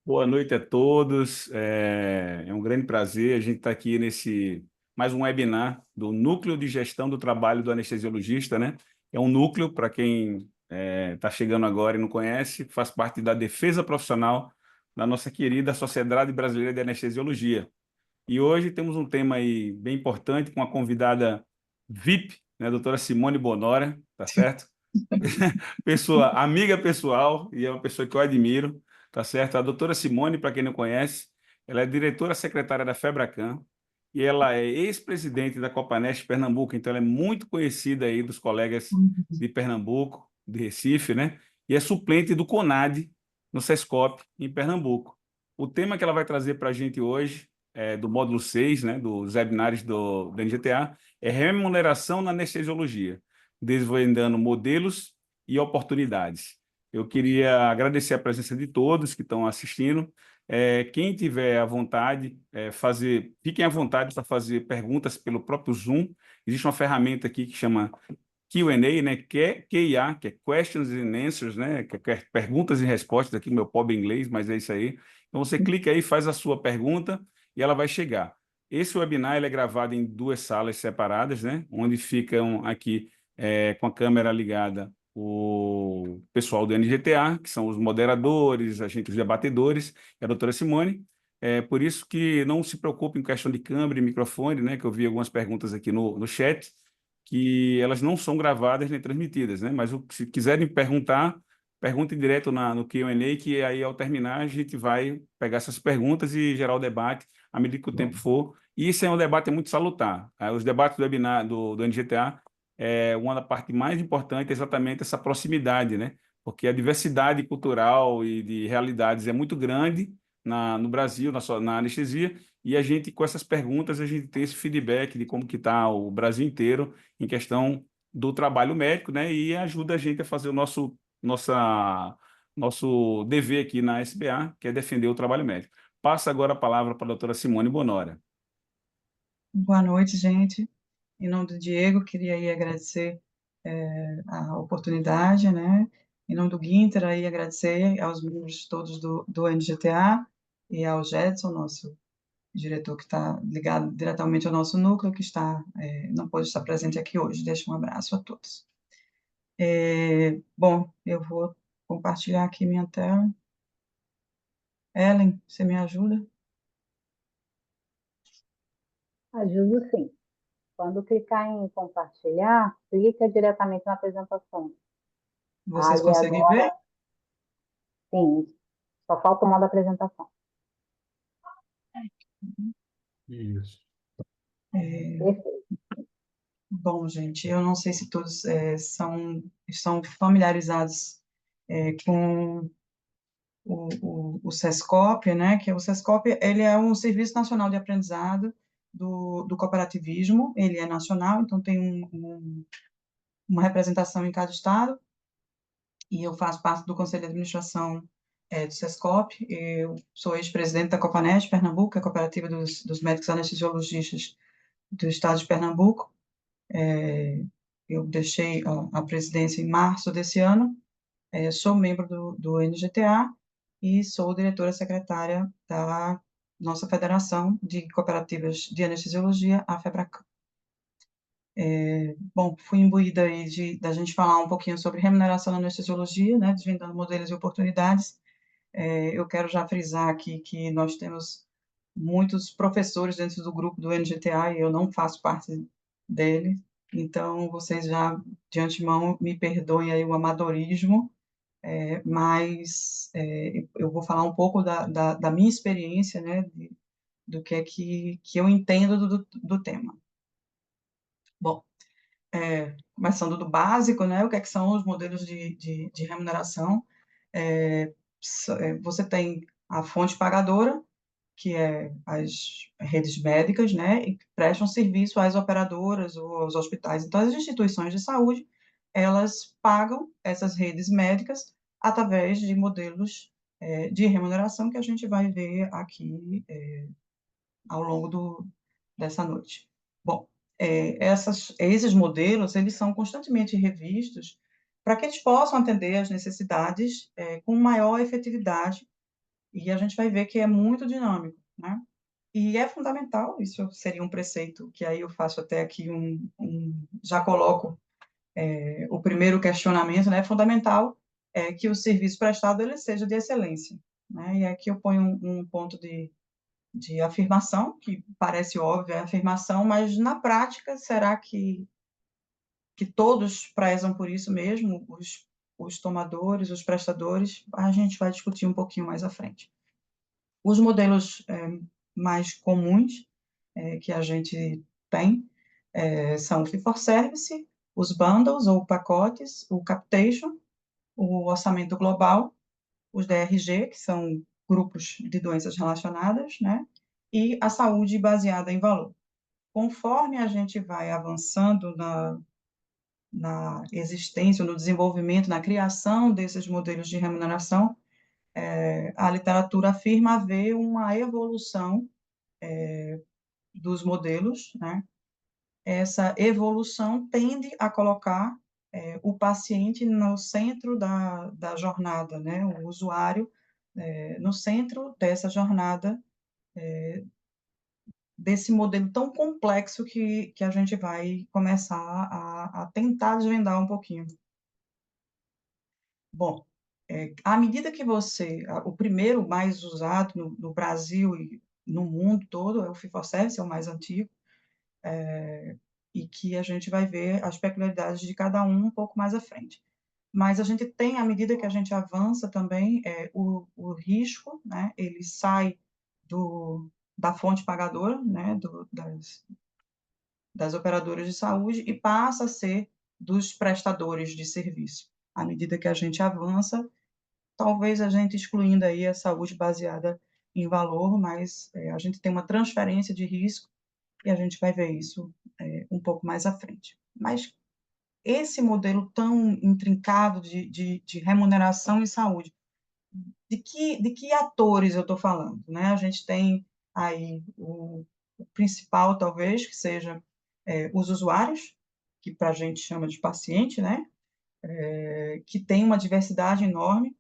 Boa noite a todos. É um grande prazer a gente estar aqui nesse mais um webinar do Núcleo de Gestão do Trabalho do Anestesiologista, né? É um núcleo, para quem está chegando agora e não conhece, faz parte da defesa profissional da nossa querida Sociedade Brasileira de Anestesiologia. E hoje temos um tema aí bem importante com a convidada VIP, né, a doutora Simone Bonora, tá certo? Pessoa, amiga pessoal, e é uma pessoa que eu admiro, tá certo? A doutora Simone, para quem não conhece, ela é diretora secretária da Febracan e ela é ex-presidente da Copanest Pernambuco, então ela é muito conhecida aí dos colegas Uhum. de Pernambuco, de Recife, né? E é suplente do CONAD no SESCOP, em Pernambuco. O tema que ela vai trazer para a gente hoje, do módulo 6, né, dos webinários do NGTA, é remuneração na anestesiologia, desvendando modelos e oportunidades. Eu queria agradecer a presença de todos que estão assistindo. Quem tiver à vontade, fiquem à vontade para fazer perguntas pelo próprio Zoom. Existe uma ferramenta aqui que chama Q&A, né? QIA, que é Questions and Answers, né? Que é perguntas e respostas, aqui no meu pobre inglês, mas é isso aí. Então você clica aí, faz a sua pergunta e ela vai chegar. Esse webinar ele é gravado em duas salas separadas, né? Onde ficam aqui com a câmera ligada o pessoal do NGTA, que são os moderadores, a gente, os debatedores, e a doutora Simone. Por isso que não se preocupe em questão de câmera e microfone, né? Que eu vi algumas perguntas aqui no chat que elas não são gravadas nem transmitidas, né? Mas se quiserem perguntar, perguntem direto no Q&A, que aí ao terminar a gente vai pegar essas perguntas e gerar o debate à medida que o tempo for. E isso é um debate muito salutar. Os debates do webinar do NGTA, uma da parte mais importante é exatamente essa proximidade, né? Porque a diversidade cultural e de realidades é muito grande no Brasil, na anestesia, e a gente, com essas perguntas, a gente tem esse feedback de como que está o Brasil inteiro em questão do trabalho médico, né? E ajuda a gente a fazer nosso dever aqui na SBA, que é defender o trabalho médico. Passa agora a palavra para a doutora Simone Bonora. Boa noite, gente. Em nome do Diego, queria aí agradecer a oportunidade, né? Em nome do Guinter, aí agradecer aos membros todos do NGTA e ao Jetson, nosso diretor que está ligado diretamente ao nosso núcleo, que não pôde estar presente aqui hoje. Deixo um abraço a todos. Bom, eu vou compartilhar aqui minha tela. Ellen, você me ajuda? Ajudo sim. Quando clicar em compartilhar, clica diretamente na apresentação. Vocês Aí conseguem agora, ver? sim, só falta o modo apresentação. Isso. Perfeito. Bom, gente, eu não sei se todos estão familiarizados com o SESCOP, né? Que o SESCOP, ele é um Serviço Nacional de Aprendizado do cooperativismo, ele é nacional, então tem uma representação em cada estado, e eu faço parte do Conselho de Administração do SESCOP. Eu sou ex-presidente da Copanest Pernambuco, que é a cooperativa dos médicos anestesiologistas do estado de Pernambuco. Eu deixei a presidência em março desse ano, sou membro do NGTA e sou diretora secretária da nossa Federação de Cooperativas de Anestesiologia, a FEBRACAN. Bom, fui imbuída aí da gente falar um pouquinho sobre remuneração na anestesiologia, né, desvendando modelos e oportunidades. Eu quero já frisar aqui que nós temos muitos professores dentro do grupo do NGTA e eu não faço parte dele, então vocês já de antemão me perdoem aí o amadorismo, mas eu vou falar um pouco da minha experiência, né, do que é que eu entendo do tema. Bom, começando do básico, né, o que é que são os modelos de remuneração. Você tem a fonte pagadora, que é as redes médicas, né, e que prestam serviço às operadoras ou aos hospitais. Então, as instituições de saúde, elas pagam essas redes médicas através de modelos de remuneração que a gente vai ver aqui ao longo dessa noite. Bom, esses modelos, eles são constantemente revistos para que eles possam atender às necessidades com maior efetividade E a gente vai ver que é muito dinâmico, né? E é fundamental, isso seria um preceito, que aí eu faço até aqui já coloco o primeiro questionamento, né? É fundamental que o serviço prestado ele seja de excelência, né? E aqui eu ponho um ponto de afirmação, que parece óbvio, é afirmação, mas na prática, será que todos prezam por isso mesmo, os tomadores, os prestadores? A gente vai discutir um pouquinho mais à frente. Os modelos mais comuns que a gente tem são o fee-for-service, os bundles ou pacotes, o capitation, o orçamento global, os DRG, que são grupos de doenças relacionadas, né? E a saúde baseada em valor. Conforme a gente vai avançando na existência, no desenvolvimento, na criação desses modelos de remuneração, a literatura afirma haver uma evolução dos modelos, né? Essa evolução tende a colocar o paciente no centro da jornada, né? O usuário no centro dessa jornada, desse modelo tão complexo que a gente vai começar a tentar desvendar um pouquinho. Bom, à medida que o primeiro mais usado no Brasil e no mundo todo é o fee-for-service, é o mais antigo, e que a gente vai ver as peculiaridades de cada um pouco mais à frente. Mas a gente tem, à medida que a gente avança também, o risco, né, ele sai da fonte pagadora, né, das operadoras de saúde e passa a ser dos prestadores de serviço. À medida que a gente avança, talvez a gente excluindo aí a saúde baseada em valor, mas a gente tem uma transferência de risco e a gente vai ver isso um pouco mais à frente. Mas esse modelo tão intrincado de remuneração em saúde, de que atores eu estou falando, né? A gente tem aí o principal, talvez, que seja os usuários, que para a gente chama de paciente, né? Que tem uma diversidade enorme.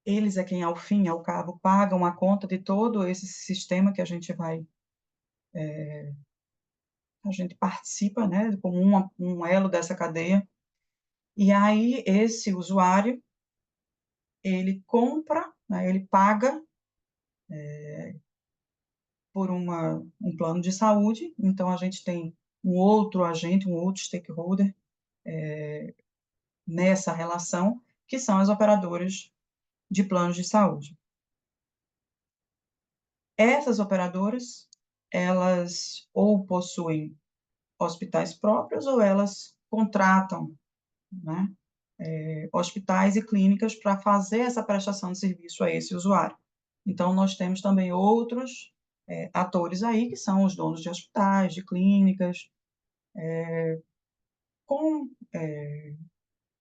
Eles é quem, ao fim e ao cabo, pagam a conta de todo esse sistema que a gente participa, né? Como um elo dessa cadeia. E aí, esse usuário, ele compra, né? Ele paga por um plano de saúde, então a gente tem um outro agente, um outro stakeholder nessa relação, que são as operadoras de planos de saúde. Essas operadoras, elas ou possuem hospitais próprios ou elas contratam, né, hospitais e clínicas para fazer essa prestação de serviço a esse usuário. Então, nós temos também outros atores aí, que são os donos de hospitais, de clínicas, com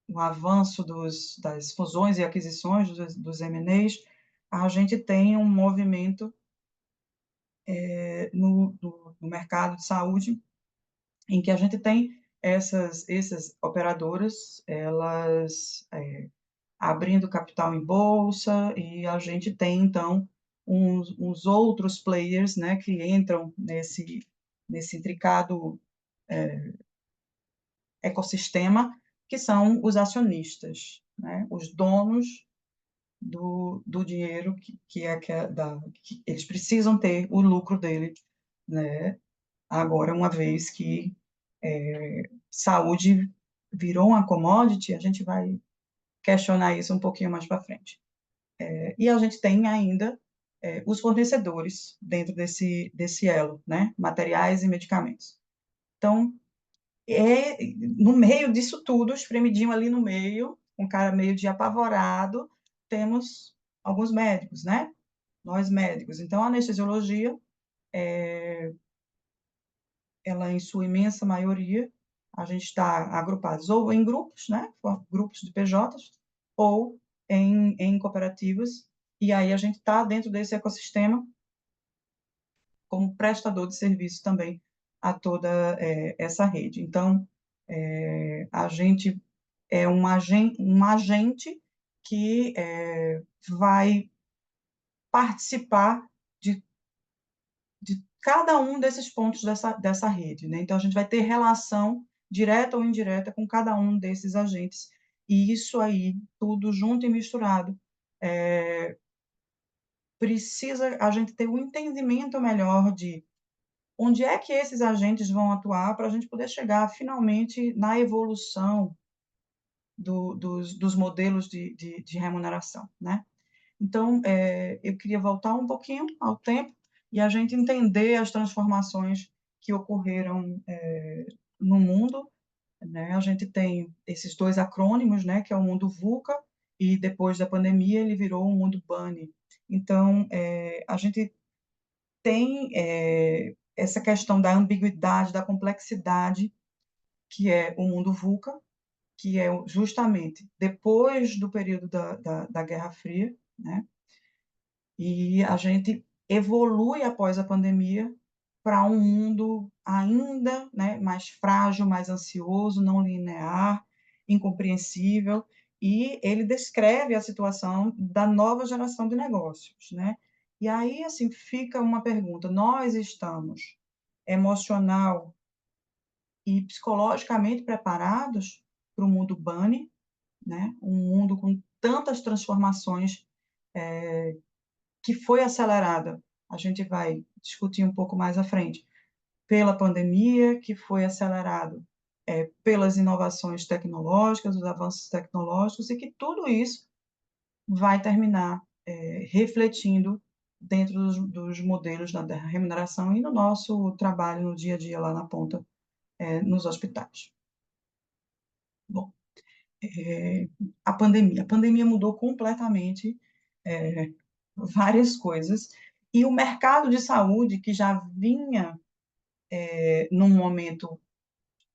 o avanço das fusões e aquisições, dos M&As, a gente tem um movimento no mercado de saúde em que a gente tem essas operadoras, elas abrindo capital em bolsa, e a gente tem, então, uns outros players, né, que entram nesse intricado ecossistema, que são os acionistas, né, os donos do dinheiro que eles precisam ter o lucro dele, né, agora, uma vez que saúde virou uma commodity, a gente vai questionar isso um pouquinho mais para frente. E a gente tem ainda os fornecedores dentro desse elo, né? Materiais e medicamentos. Então, no meio disso tudo, espremidinho ali no meio, um cara meio de apavorado, temos alguns médicos, né? Nós médicos. Então, a anestesiologia, ela em sua imensa maioria, a gente está agrupados ou em grupos, né? Grupos de PJs, ou em cooperativas, e aí a gente está dentro desse ecossistema como prestador de serviço também a toda essa rede. Então, a gente é um agente que vai participar de cada um desses pontos dessa rede, né? Então, a gente vai ter relação direta ou indireta com cada um desses agentes, e isso aí, tudo junto e misturado, precisa a gente ter um entendimento melhor de onde é que esses agentes vão atuar para a gente poder chegar finalmente na evolução dos modelos de remuneração, né? Então, eu queria voltar um pouquinho ao tempo e a gente entender as transformações que ocorreram no mundo, né? A gente tem esses dois acrônimos, né? Que é o mundo VUCA e depois da pandemia ele virou o mundo BANI. Então, a gente tem essa questão da ambiguidade, da complexidade, que é o mundo VUCA, que é justamente depois do período da Guerra Fria, né? E a gente evolui após a pandemia para um mundo ainda, né, mais frágil, mais ansioso, não linear, incompreensível, e ele descreve a situação da nova geração de negócios, né? E aí, assim, fica uma pergunta: nós estamos emocional e psicologicamente preparados para o mundo BANI, né? Um mundo com tantas transformações que foi acelerada, a gente vai discutir um pouco mais à frente, pela pandemia, que foi acelerado pelas inovações tecnológicas, os avanços tecnológicos, e que tudo isso vai terminar refletindo dentro dos modelos da remuneração e no nosso trabalho no dia a dia lá na ponta, nos hospitais. Bom, a pandemia mudou completamente várias coisas, e o mercado de saúde, que já vinha num momento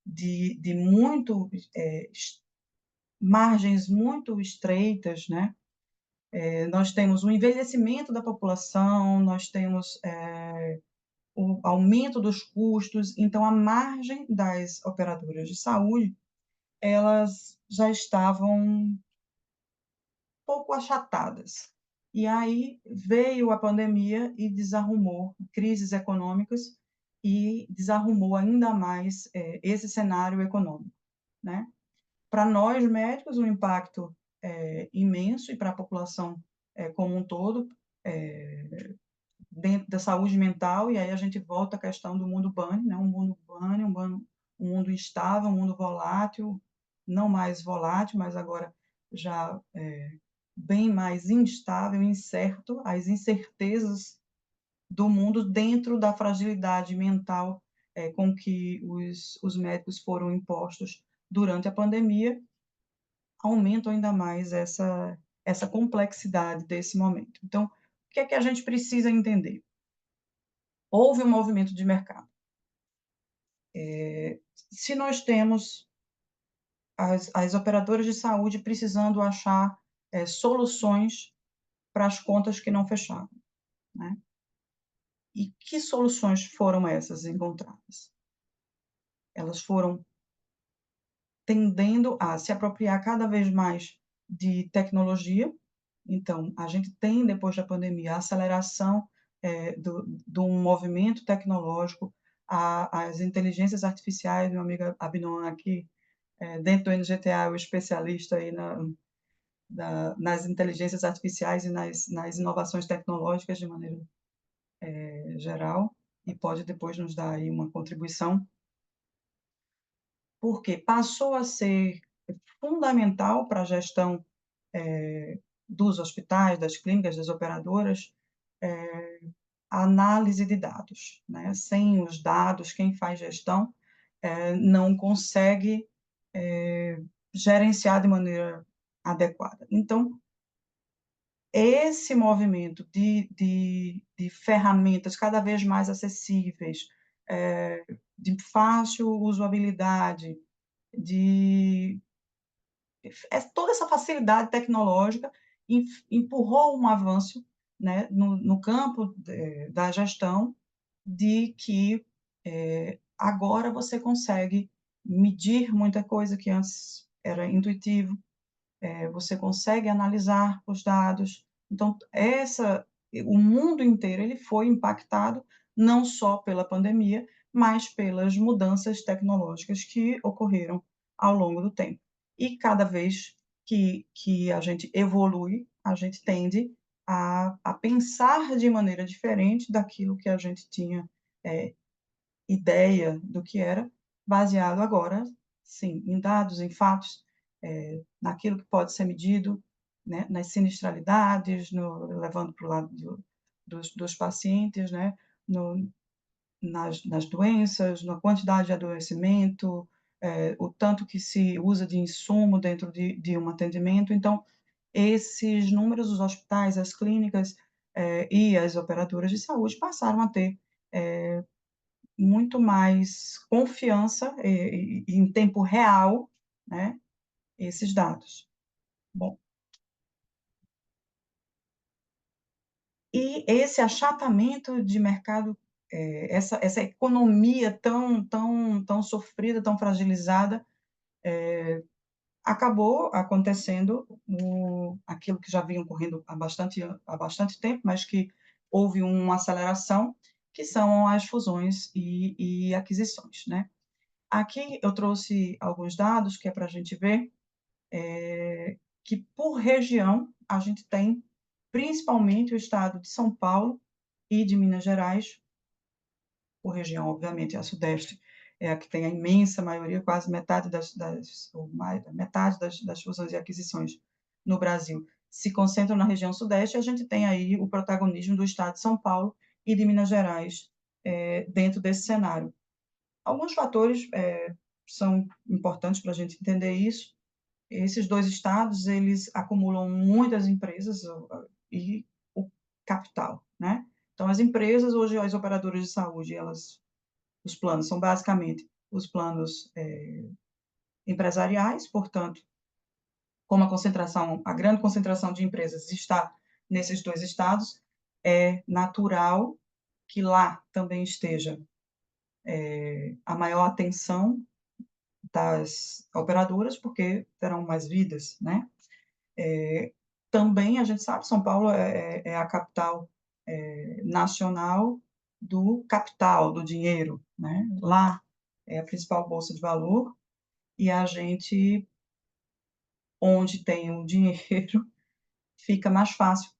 de muito margens muito estreitas, né? Nós temos o envelhecimento da população, nós temos o aumento dos custos, então a margem das operadoras de saúde, elas já estavam pouco achatadas. E aí veio a pandemia e desarrumou crises econômicas e desarrumou ainda mais esse cenário econômico, né? Para nós médicos, um impacto imenso, e para a população como um todo, dentro da saúde mental, e aí a gente volta à questão do mundo BANI, né? Um mundo BANI, um mundo instável, um mundo volátil, não mais volátil, mas agora já bem mais instável, incerto, as incertezas do mundo dentro da fragilidade mental com que os médicos foram impostos durante a pandemia, aumentam ainda mais essa complexidade desse momento. Então, o que é que a gente precisa entender? Houve um movimento de mercado. Se nós temos as operadoras de saúde precisando achar soluções para as contas que não fechavam, né? E que soluções foram essas encontradas? Elas foram tendendo a se apropriar cada vez mais de tecnologia. Então, a gente tem, depois da pandemia, a aceleração do movimento tecnológico, as inteligências artificiais. Meu amigo Abinoam aqui, dentro do NGTA, é o especialista aí nas inteligências artificiais e nas inovações tecnológicas de maneira geral, e pode depois nos dar aí uma contribuição, porque passou a ser fundamental para a gestão dos hospitais, das clínicas, das operadoras, a análise de dados, né? Sem os dados, quem faz gestão não consegue gerenciar de maneira adequada. Então, esse movimento de ferramentas cada vez mais acessíveis, de fácil usabilidade, toda essa facilidade tecnológica empurrou um avanço, né, no campo da gestão, de que agora você consegue medir muita coisa que antes era intuitivo, você consegue analisar os dados. Então, o mundo inteiro ele foi impactado não só pela pandemia, mas pelas mudanças tecnológicas que ocorreram ao longo do tempo. E cada vez que a gente evolui, a gente tende a pensar de maneira diferente daquilo que a gente tinha ideia do que era, baseado agora, sim, em dados, em fatos, naquilo que pode ser medido, né, nas sinistralidades, levando para o lado dos pacientes, né, nas doenças, na quantidade de adoecimento, o tanto que se usa de insumo dentro de um atendimento. Então, esses números, os hospitais, as clínicas e as operadoras de saúde passaram a ter muito mais confiança em tempo real, né, esses dados. Bom, e esse achatamento de mercado, essa economia tão sofrida, tão fragilizada, acabou acontecendo aquilo que já vinha ocorrendo há bastante tempo, mas que houve uma aceleração, que são as fusões e aquisições, né? Aqui eu trouxe alguns dados que é para a gente ver que, por região, a gente tem principalmente o estado de São Paulo e de Minas Gerais, por região, obviamente, a Sudeste é a que tem a imensa maioria, quase metade ou mais, metade das fusões e aquisições no Brasil se concentram na região Sudeste, e a gente tem aí o protagonismo do estado de São Paulo e de Minas Gerais dentro desse cenário. Alguns fatores são importantes para a gente entender isso. Esses dois estados, eles acumulam muitas empresas e o capital, né? Então, as empresas, hoje, as operadoras de saúde, os planos são basicamente os planos empresariais, portanto, como a grande concentração de empresas está nesses dois estados, é natural que lá também esteja a maior atenção das operadoras, porque terão mais vidas, né? Também a gente sabe, São Paulo é a capital nacional do capital, do dinheiro, né? Lá é a principal bolsa de valor e a gente, onde tem o dinheiro, fica mais fácil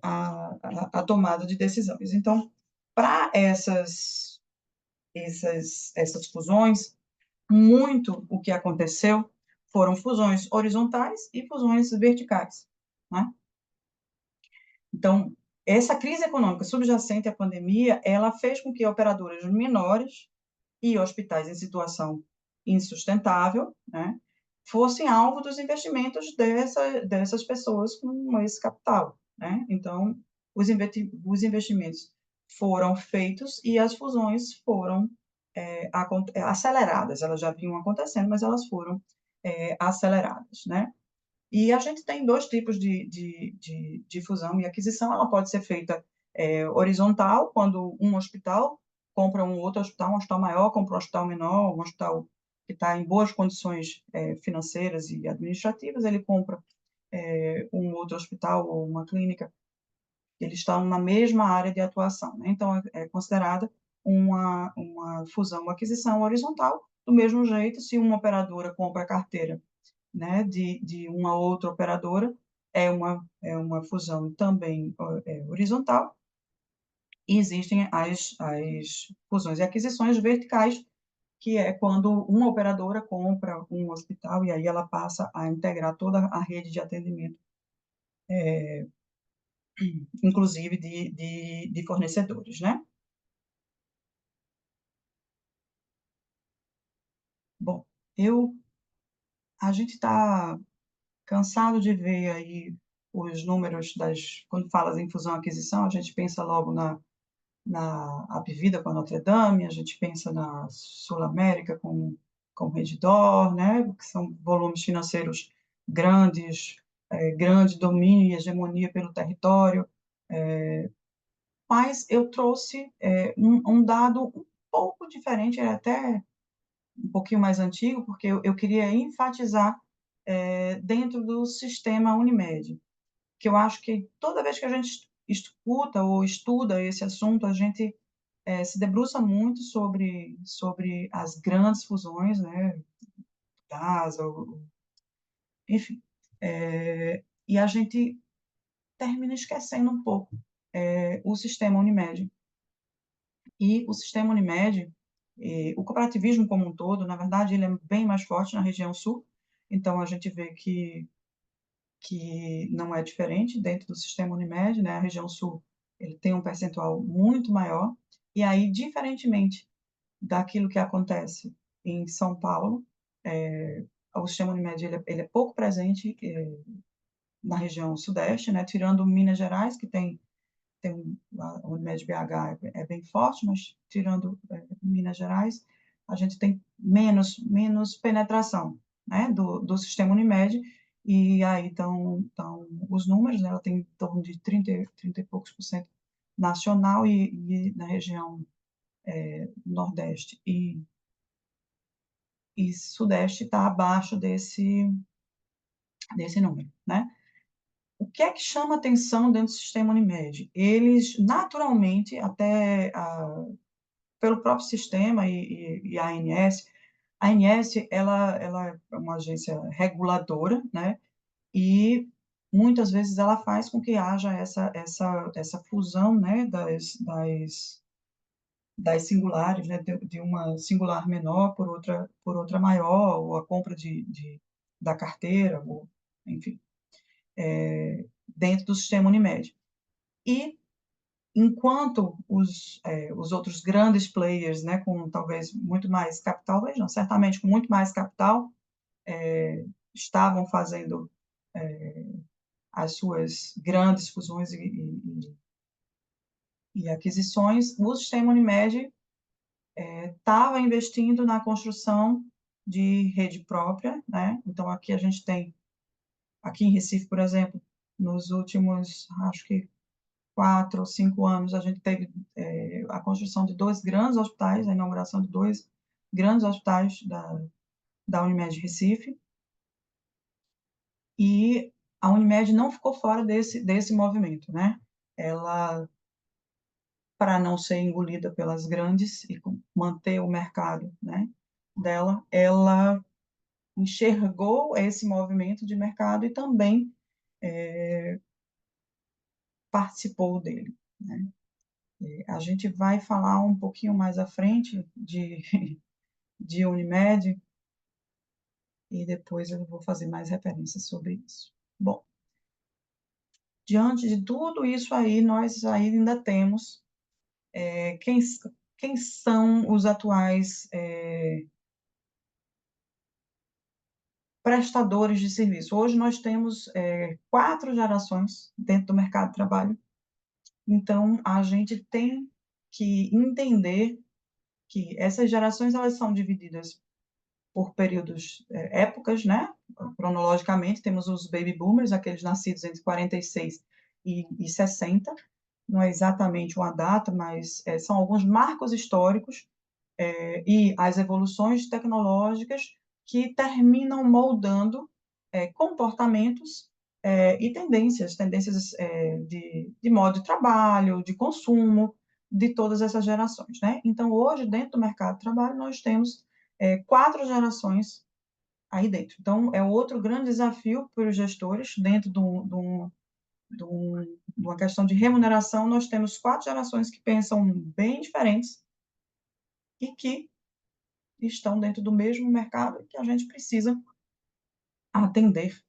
a tomada de decisões. Então, para essas fusões, muito o que aconteceu foram fusões horizontais e fusões verticais, né? Então, essa crise econômica subjacente à pandemia, ela fez com que operadoras menores e hospitais em situação insustentável, né, fossem alvo dos investimentos dessas pessoas com esse capital, né? Então, os investimentos foram feitos e as fusões foram aceleradas. Elas já vinham acontecendo, mas elas foram aceleradas, né? E a gente tem dois tipos de fusão e aquisição. Ela pode ser feita horizontal, quando um hospital compra um outro hospital, um hospital maior compra um hospital menor, um hospital que está em boas condições financeiras e administrativas, ele compra um outro hospital ou uma clínica, eles estão na mesma área de atuação, né? Então, é considerada uma fusão ou aquisição horizontal. Do mesmo jeito, se uma operadora compra a carteira, né, de uma outra operadora, é uma fusão também horizontal, e existem as fusões e aquisições verticais, que é quando uma operadora compra um hospital e aí ela passa a integrar toda a rede de atendimento, inclusive de fornecedores, né? Bom, a gente está cansado de ver aí os números quando fala em fusão e aquisição, a gente pensa logo na Apvida com a Notre Dame, a gente pensa na Sul América com o Redditor, né, que são volumes financeiros grandes, grande domínio e hegemonia pelo território, mas eu trouxe um dado um pouco diferente, até um pouquinho mais antigo, porque eu queria enfatizar dentro do sistema Unimed, que eu acho que toda vez que a gente escuta ou estuda esse assunto, a gente se debruça muito sobre as grandes fusões, né, DASA, enfim, e a gente termina esquecendo um pouco o sistema Unimed. E o sistema Unimed, o cooperativismo como um todo, na verdade, ele é bem mais forte na região sul, então a gente vê que não é diferente dentro do sistema Unimed, né? A região sul ele tem um percentual muito maior, e aí, diferentemente daquilo que acontece em São Paulo, o sistema Unimed ele é pouco presente na região sudeste, né? Tirando Minas Gerais, que tem a Unimed BH é bem forte, mas tirando Minas Gerais, a gente tem menos penetração, né, do sistema Unimed, e aí estão os números, né, ela tem em torno de 30 e poucos por cento nacional, e na região Nordeste e Sudeste está abaixo desse número, né? O que é que chama atenção dentro do sistema Unimed? Eles, naturalmente, até pelo próprio sistema e a ANS ela é uma agência reguladora, né? E muitas vezes ela faz com que haja essa fusão, né, das singulares, né, de uma singular menor por outra maior, ou a compra da carteira, ou, enfim, dentro do sistema Unimed. E enquanto os outros grandes players, né, com talvez muito mais capital, não, certamente com muito mais capital, estavam fazendo as suas grandes fusões e aquisições, o sistema Unimed estava investindo na construção de rede própria, né? Então, aqui a gente tem, aqui em Recife, por exemplo, nos últimos, acho que 4 ou 5 anos, a gente teve a construção de 2 grandes hospitais, a inauguração de 2 grandes hospitais da Unimed Recife, e a Unimed não ficou fora desse movimento, né? Ela, para não ser engolida pelas grandes e manter o mercado, né, dela, ela enxergou esse movimento de mercado e também participou dele, né? A gente vai falar um pouquinho mais à frente de Unimed, e depois eu vou fazer mais referências sobre isso. Bom, diante de tudo isso aí, nós ainda temos quem são os atuais prestadores de serviço. Hoje nós temos 4 gerações dentro do mercado de trabalho, então a gente tem que entender que essas gerações elas são divididas por períodos, épocas, né? Cronologicamente, temos os baby boomers, aqueles nascidos entre 46 e 60, não é exatamente uma data, mas são alguns marcos históricos e as evoluções tecnológicas que terminam moldando comportamentos e tendências de modo de trabalho, de consumo, de todas essas gerações, né? Então, hoje, dentro do mercado de trabalho, nós temos 4 gerações aí dentro. Então, é outro grande desafio para os gestores, dentro de uma questão de remuneração, nós temos 4 gerações que pensam bem diferentes e que estão dentro do mesmo mercado e que a gente precisa atender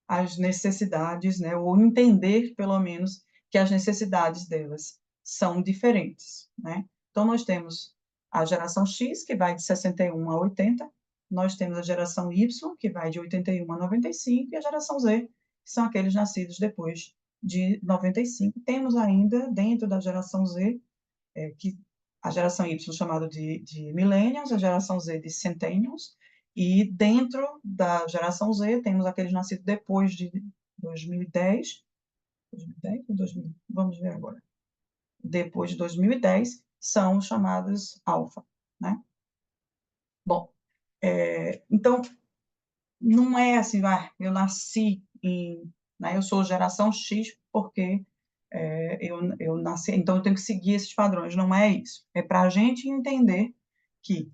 às necessidades, né, ou entender, pelo menos, que as necessidades delas são diferentes, né? Então, nós temos a geração X, que vai de 61 a 80, nós temos a geração Y, que vai de 81 a 95, e a geração Z, que são aqueles nascidos depois de 95. Temos ainda, dentro da geração Z, que a geração Y chamada de Millennials, a geração Z de Centennials, e dentro da geração Z temos aqueles nascidos depois de 2010, 2010 ou 2000? Vamos ver agora. Depois de 2010, são os chamados alfa, né? Bom, então, não é assim, eu nasci né, eu sou geração X porque eu nasci, então eu tenho que seguir esses padrões. Não é isso. É para a gente entender que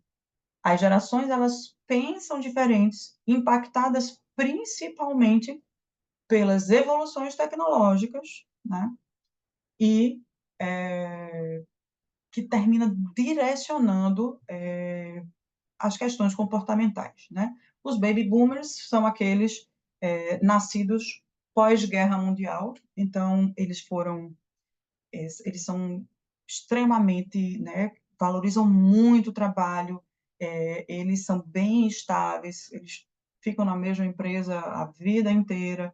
as gerações, elas pensam diferentes, impactadas principalmente pelas evoluções tecnológicas, né? E que termina direcionando as questões comportamentais, né? Os baby boomers são aqueles nascidos pós-guerra mundial, então eles são extremamente, né, valorizam muito o trabalho, eles são bem estáveis, eles ficam na mesma empresa a vida inteira,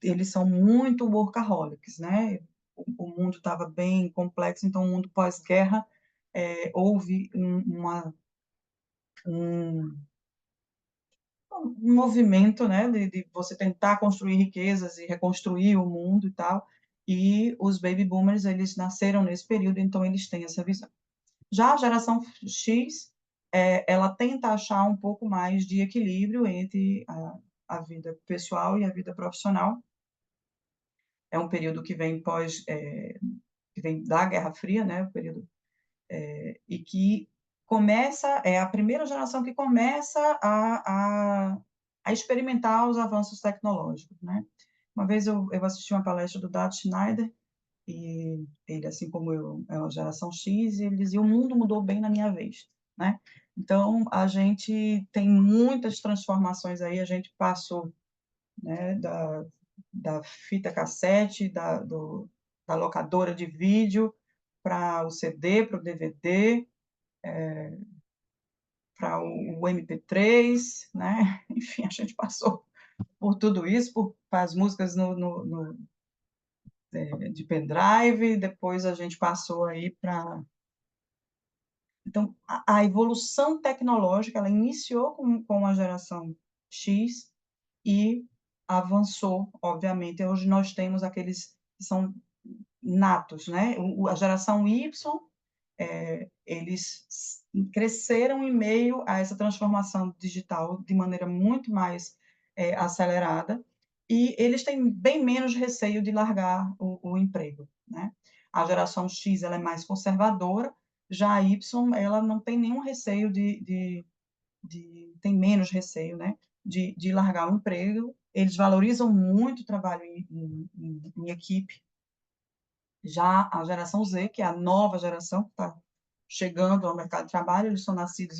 eles são muito workaholics, né? O mundo estava bem complexo, então o mundo pós-guerra houve um, um movimento, né, de você tentar construir riquezas e reconstruir o mundo e tal, e os baby boomers, eles nasceram nesse período, então eles têm essa visão. Já a geração X, ela tenta achar um pouco mais de equilíbrio entre a vida pessoal e a vida profissional. É um período que vem que vem da Guerra Fria, né, o período, e que começa, é a primeira geração que começa a experimentar os avanços tecnológicos, né? Uma vez eu assisti uma palestra do Dad Schneider, e ele, assim como eu, é uma geração X, e ele dizia, o mundo mudou bem na minha vez, né? Então, a gente tem muitas transformações aí, a gente passou, né, da fita cassete, da locadora de vídeo, para o CD, para o DVD, para o MP3, né? Enfim, a gente passou por tudo isso, por as músicas de pendrive, depois a gente passou aí para... Então, a evolução tecnológica, ela iniciou com a geração X e avançou, obviamente. Hoje nós temos aqueles que são natos, né? A geração Y, eles cresceram em meio a essa transformação digital de maneira muito mais acelerada, e eles têm bem menos receio de largar o emprego, né? A geração X, ela é mais conservadora, já a Y, ela não tem nenhum receio tem menos receio, né, de largar o emprego. Eles valorizam muito o trabalho em equipe. Já a geração Z, que é a nova geração que está chegando ao mercado de trabalho, eles são nascidos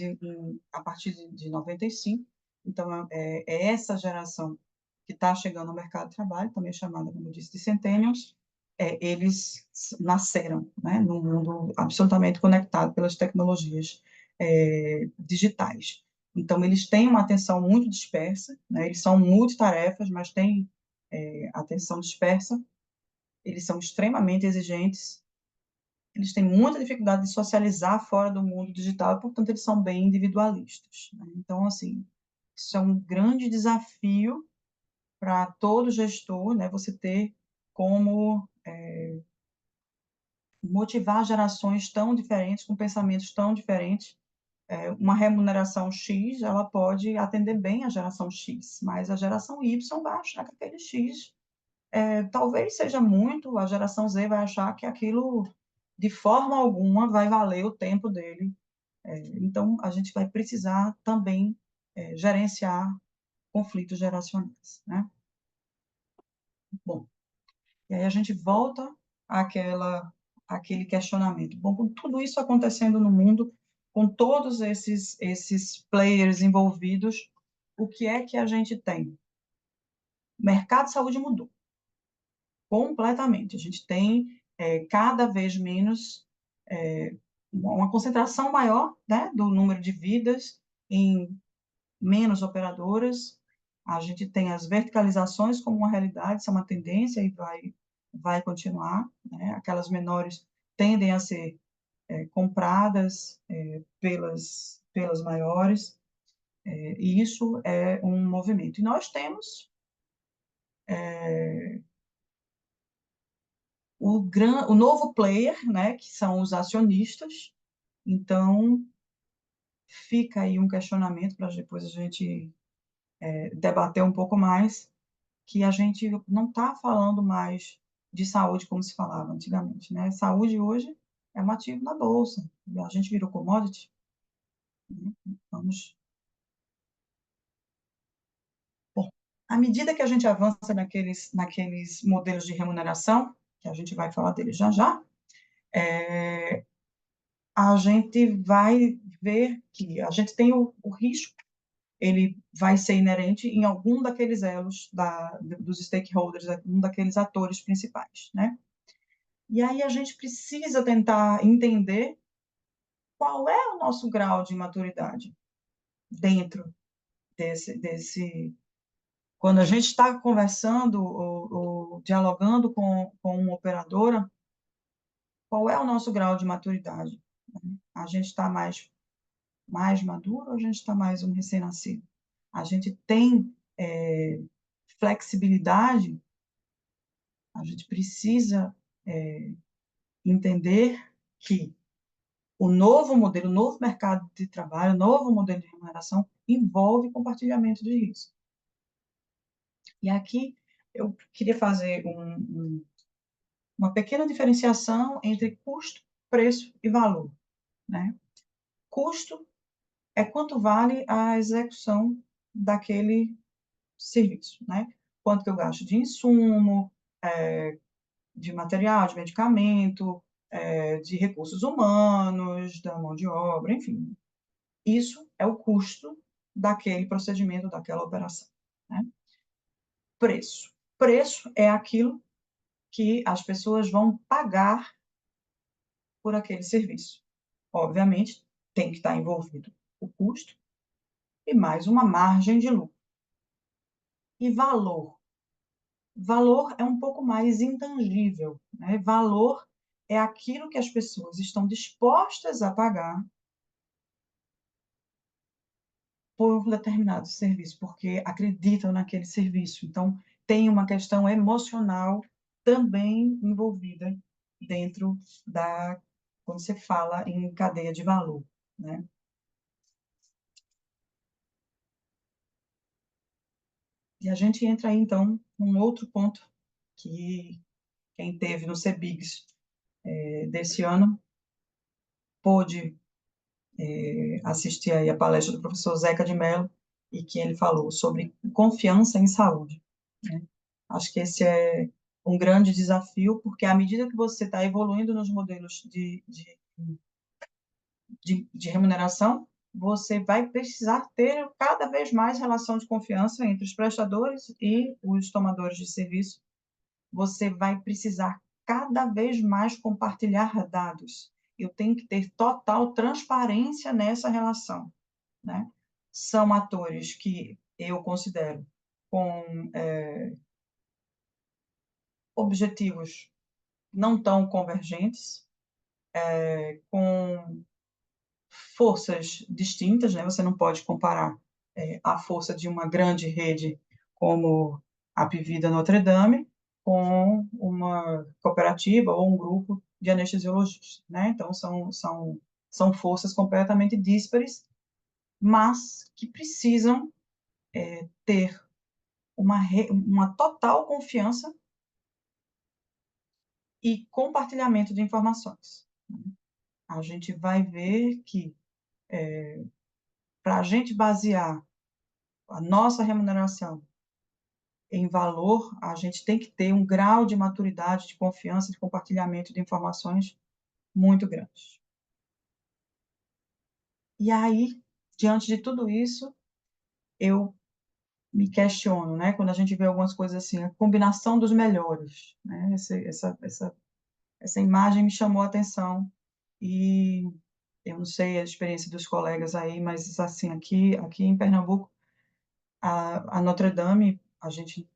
a partir de 95, então é essa geração que está chegando ao mercado de trabalho, também chamada, como eu disse, de centennials. Eles nasceram, né, num mundo absolutamente conectado pelas tecnologias digitais. Então, eles têm uma atenção muito dispersa, né, eles são multitarefas, mas têm atenção dispersa, eles são extremamente exigentes, eles têm muita dificuldade de socializar fora do mundo digital, e, portanto, eles são bem individualistas, né? Então, assim, isso é um grande desafio para todo gestor, né? Você ter como motivar gerações tão diferentes, com pensamentos tão diferentes. Uma remuneração X, ela pode atender bem a geração X, mas a geração Y vai achar que aquele X talvez seja muito, a geração Z vai achar que aquilo, de forma alguma, vai valer o tempo dele. Então, a gente vai precisar também gerenciar conflitos geracionais, né? Bom, e aí a gente volta àquele questionamento. Bom, com tudo isso acontecendo no mundo, com todos esses players envolvidos, o que é que a gente tem? O mercado de saúde mudou completamente. A gente tem cada vez menos uma concentração maior, né, do número de vidas em menos operadoras. A gente tem as verticalizações como uma realidade, isso é uma tendência e vai continuar, né? Aquelas menores tendem a ser compradas pelas maiores, e isso é um movimento. E nós temos o novo player, né, que são os acionistas. Então, fica aí um questionamento para depois a gente debater um pouco mais, que a gente não está falando mais de saúde como se falava antigamente, né? Saúde hoje é um ativo na bolsa, a gente virou commodity, né? Vamos... Bom, à medida que a gente avança naqueles modelos de remuneração, que a gente vai falar deles já já, a gente vai ver que a gente tem o risco, ele vai ser inerente em algum daqueles elos dos stakeholders, um daqueles atores principais, né? E aí a gente precisa tentar entender qual é o nosso grau de maturidade dentro desse... Quando a gente está conversando ou dialogando com uma operadora, qual é o nosso grau de maturidade? A gente está mais maduro ou a gente está mais um recém-nascido? A gente tem flexibilidade, a gente precisa entender que o novo modelo, o novo mercado de trabalho, o novo modelo de remuneração envolve compartilhamento de risco. E aqui eu queria fazer uma pequena diferenciação entre custo, preço e valor, né? Custo é quanto vale a execução daquele serviço, né? Quanto que eu gasto de insumo, de material, de medicamento, de recursos humanos, da mão de obra, enfim. Isso é o custo daquele procedimento, daquela operação, né? Preço. Preço é aquilo que as pessoas vão pagar por aquele serviço. Obviamente, tem que estar envolvido o custo e mais uma margem de lucro. E valor. Valor é um pouco mais intangível, né? Valor é aquilo que as pessoas estão dispostas a pagar por um determinado serviço, porque acreditam naquele serviço. Então, tem uma questão emocional também envolvida dentro quando você fala em cadeia de valor, né? E a gente entra aí, então, num outro ponto que quem teve no CEBIGS desse ano pôde assistir aí a palestra do professor Zeca de Mello, e que ele falou sobre confiança em saúde, né? Acho que esse é um grande desafio, porque à medida que você está evoluindo nos modelos de remuneração, você vai precisar ter cada vez mais relação de confiança entre os prestadores e os tomadores de serviço. Você vai precisar cada vez mais compartilhar dados. Eu tenho que ter total transparência nessa relação, né? São atores que eu considero com objetivos não tão convergentes, com forças distintas, né? Você não pode comparar a força de uma grande rede como a Apivida Notre Dame com uma cooperativa ou um grupo de anestesiologistas, né? Então, são forças completamente díspares, mas que precisam ter uma total confiança e compartilhamento de informações. A gente vai ver que, para a gente basear a nossa remuneração em valor, a gente tem que ter um grau de maturidade, de confiança, de compartilhamento de informações muito grande. E aí, diante de tudo isso, eu me questiono, né? Quando a gente vê algumas coisas assim, a combinação dos melhores, né? Essa imagem me chamou a atenção, e eu não sei a experiência dos colegas aí, mas assim, aqui em Pernambuco, a Notre Dame, a gente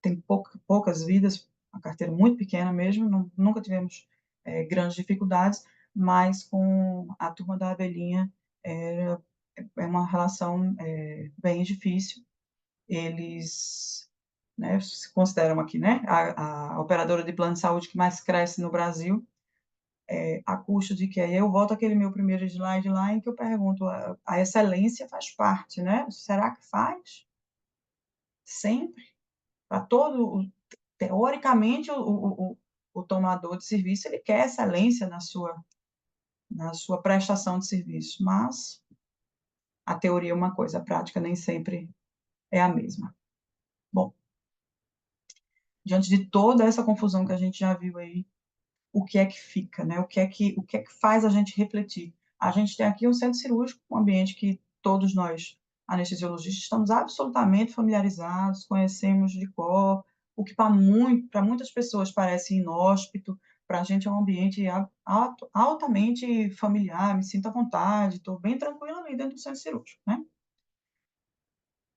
tem poucas vidas, a carteira muito pequena mesmo, nunca tivemos grandes dificuldades, mas com a turma da Abelhinha é uma relação bem difícil. Eles, né, se consideram aqui, né, a operadora de plano de saúde que mais cresce no Brasil, a custo de que eu volto aquele meu primeiro slide lá em que eu pergunto, a excelência faz parte, né? Será que faz? sempre, para teoricamente, o tomador de serviço, ele quer excelência na sua prestação de serviço, mas a teoria é uma coisa, a prática nem sempre é a mesma. Bom, diante de toda essa confusão que a gente já viu aí, o que é que fica, né? O que é que faz a gente refletir? A gente tem aqui um centro cirúrgico, um ambiente que todos nós, anestesiologistas, estamos absolutamente familiarizados, conhecemos de cor, o que para muitas pessoas parece inóspito, para a gente é um ambiente altamente familiar, me sinto à vontade, estou bem tranquila ali dentro do centro cirúrgico, né?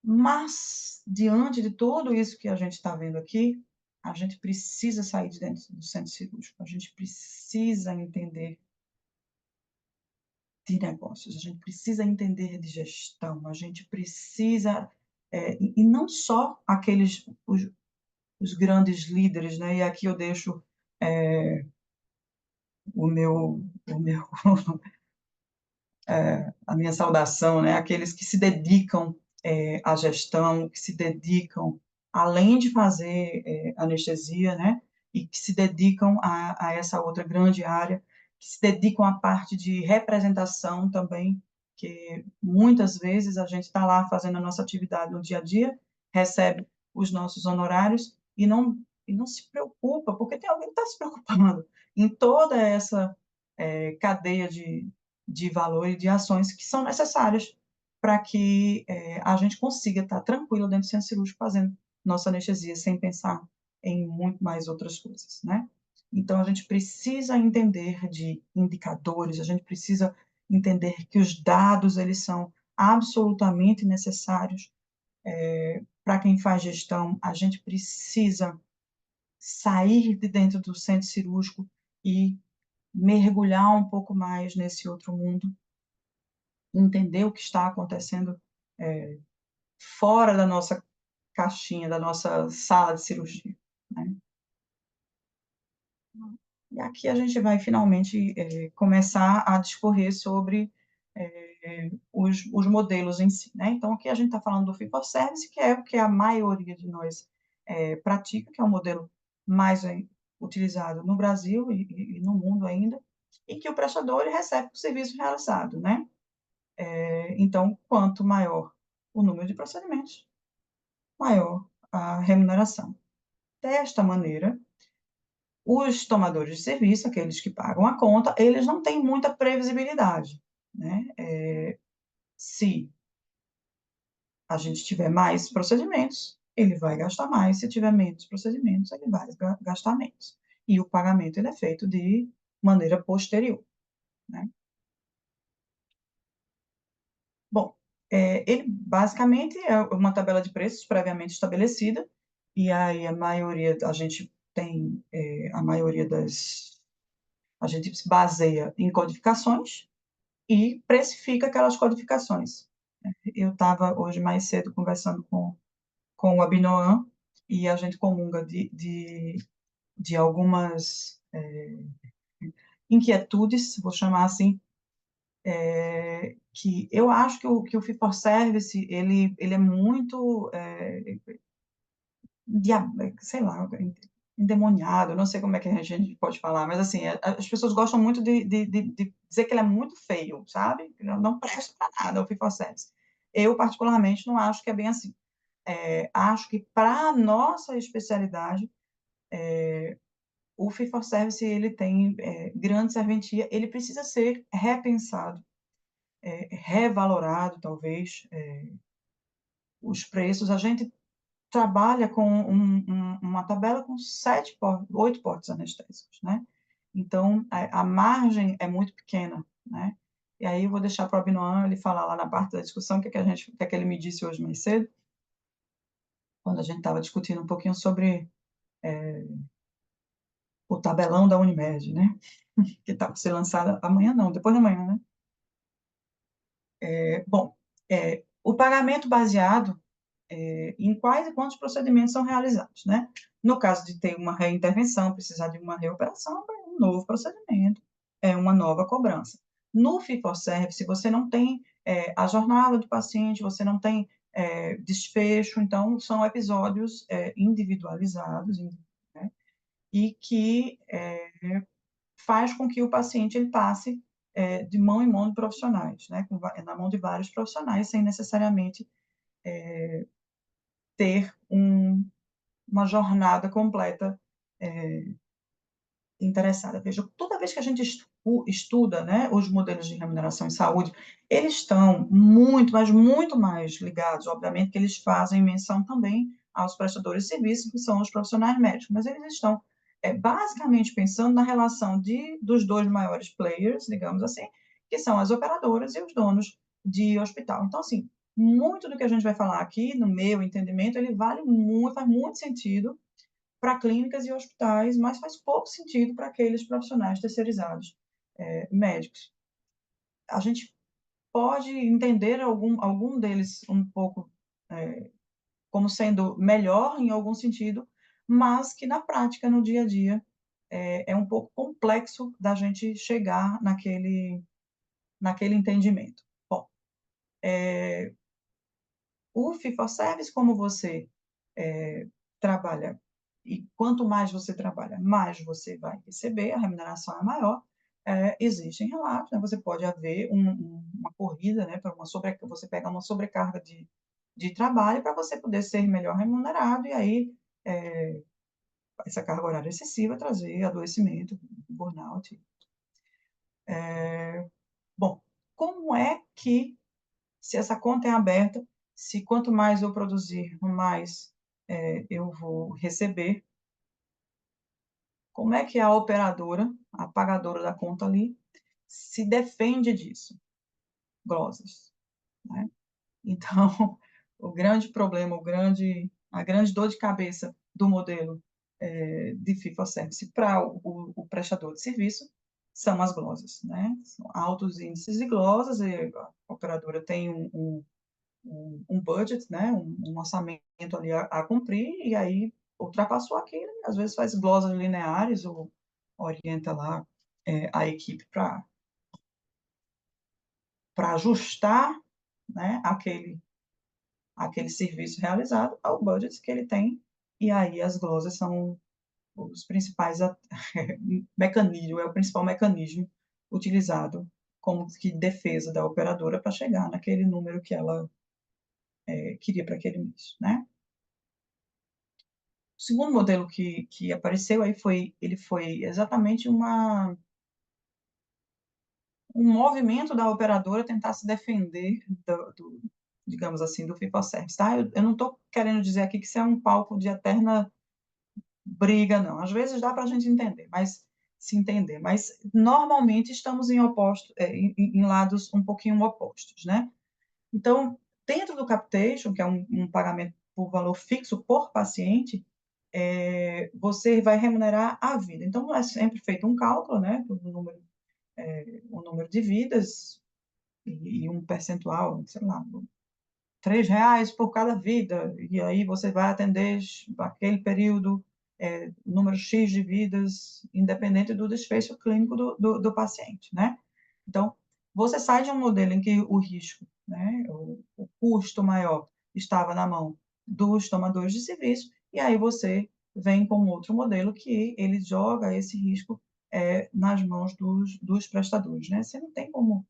Mas, diante de tudo isso que a gente está vendo aqui, a gente precisa sair de dentro do centro cirúrgico, a gente precisa entender de negócios, a gente precisa entender de gestão, a gente precisa, e não só os grandes líderes, né? E aqui eu deixo o meu, a minha saudação, né? Aqueles que se dedicam à gestão, que se dedicam, além de fazer anestesia, né? E que se dedicam a essa outra grande área, que se dedicam à parte de representação também, que muitas vezes a gente está lá fazendo a nossa atividade no dia a dia, recebe os nossos honorários e não se preocupa, porque tem alguém que está se preocupando em toda essa cadeia de valor e de ações que são necessárias para que a gente consiga estar tranquilo dentro do centro cirúrgico fazendo nossa anestesia sem pensar em muito mais outras coisas, né? Então, a gente precisa entender de indicadores, a gente precisa entender que os dados, eles são absolutamente necessários para quem faz gestão. A gente precisa sair de dentro do centro cirúrgico e mergulhar um pouco mais nesse outro mundo, entender o que está acontecendo fora da nossa caixinha, da nossa sala de cirurgia, né? E aqui a gente vai finalmente começar a discorrer sobre os modelos em si, né? Então, aqui a gente está falando do fee-for-service, que é o que a maioria de nós pratica, que é o modelo mais utilizado no Brasil e no mundo ainda, e que o prestador ele recebe o serviço realizado, né? Então, quanto maior o número de procedimentos, maior a remuneração. Desta maneira, os tomadores de serviço, aqueles que pagam a conta, eles não têm muita previsibilidade, né? Se a gente tiver mais procedimentos, ele vai gastar mais, se tiver menos procedimentos, ele vai gastar menos. E o pagamento ele é feito de maneira posterior, né? Bom, ele basicamente é uma tabela de preços previamente estabelecida, e aí a maioria, a gente tem, a maioria a gente se baseia em codificações e precifica aquelas codificações. Eu estava hoje mais cedo conversando com o Abinoam, e a gente comunga de algumas inquietudes, vou chamar assim, que eu acho que o fee-for-service, ele é muito, sei lá, endemoniado, não sei como é que a gente pode falar, mas assim, as pessoas gostam muito de dizer que ele é muito feio, sabe? Não presta para nada o fee-for-service. Eu, particularmente, não acho que é bem assim. Acho que para a nossa especialidade, o fee-for-service, ele tem grande serventia, ele precisa ser repensado, revalorado, talvez, os preços. A gente trabalha com uma tabela com 8 portos anestésicos, né? Então, a margem é muito pequena, né? E aí eu vou deixar para o Abinoam ele falar lá na parte da discussão o que é que ele me disse hoje mais cedo, quando a gente estava discutindo um pouquinho sobre o tabelão da Unimed, né? Que está para ser lançada amanhã, não, depois da manhã, né? Bom, o pagamento baseado em quais e quantos procedimentos são realizados, né? No caso de ter uma reintervenção, precisar de uma reoperação, é um novo procedimento, é uma nova cobrança. No fee-for-service, você não tem a jornada do paciente, você não tem desfecho. Então, são episódios individualizados, né, e que faz com que o paciente ele passe de mão em mão de profissionais, né, na mão de vários profissionais, sem necessariamente ter uma jornada completa interessada. Veja, toda vez que a gente estuda, né, os modelos de remuneração em saúde, eles estão muito, mas muito mais ligados, obviamente, que eles fazem menção também aos prestadores de serviços, que são os profissionais médicos, mas eles estão basicamente pensando na relação dos dois maiores players, digamos assim, que são as operadoras e os donos de hospital. Então, assim, muito do que a gente vai falar aqui, no meu entendimento, ele vale muito, faz muito sentido para clínicas e hospitais, mas faz pouco sentido para aqueles profissionais terceirizados, médicos. A gente pode entender algum deles um pouco como sendo melhor em algum sentido, mas que na prática, no dia a dia, é um pouco complexo da gente chegar naquele entendimento. Bom, o fee-for-service, como você trabalha, e quanto mais você trabalha, mais você vai receber, a remuneração é maior, existem relatos, né, você pode haver uma corrida, né, você pega uma sobrecarga de trabalho para você poder ser melhor remunerado, e aí essa carga horária excessiva trazer adoecimento, burnout. Bom, como é que, se essa conta é aberta, se quanto mais eu produzir, mais eu vou receber, como é que a operadora, a pagadora da conta ali, se defende disso? Glosas, né? Então, o grande problema, a grande dor de cabeça do modelo de fee-for-service para o prestador de serviço são as glosas, né? São altos índices de glosas, e a operadora tem um budget, né? Um orçamento ali a cumprir, e aí ultrapassou aquilo, às vezes faz glosas lineares ou orienta lá a equipe para ajustar, né, aquele serviço realizado ao budget que ele tem, e aí as glosas são os principais mecanismos, é o principal mecanismo utilizado como que defesa da operadora para chegar naquele número que ela queria para aquele mês, né? O segundo modelo que apareceu aí ele foi exatamente um movimento da operadora tentar se defender digamos assim, do fee-for-service, tá? Eu não estou querendo dizer aqui que isso é um palco de eterna briga, não. Às vezes dá para a gente entender, mas se entender. Mas normalmente estamos em lados um pouquinho opostos, né? Então, dentro do capitation, que é um pagamento por valor fixo por paciente, você vai remunerar a vida. Então, é sempre feito um cálculo, né? O número de vidas e um percentual, sei lá, R$ 3 por cada vida, e aí você vai atender aquele período, número X de vidas, independente do desfecho clínico do paciente, né? Então, você sai de um modelo em que o risco, né, o custo maior estava na mão dos tomadores de serviço, e aí você vem com outro modelo que ele joga esse risco nas mãos dos prestadores, né? Você não tem como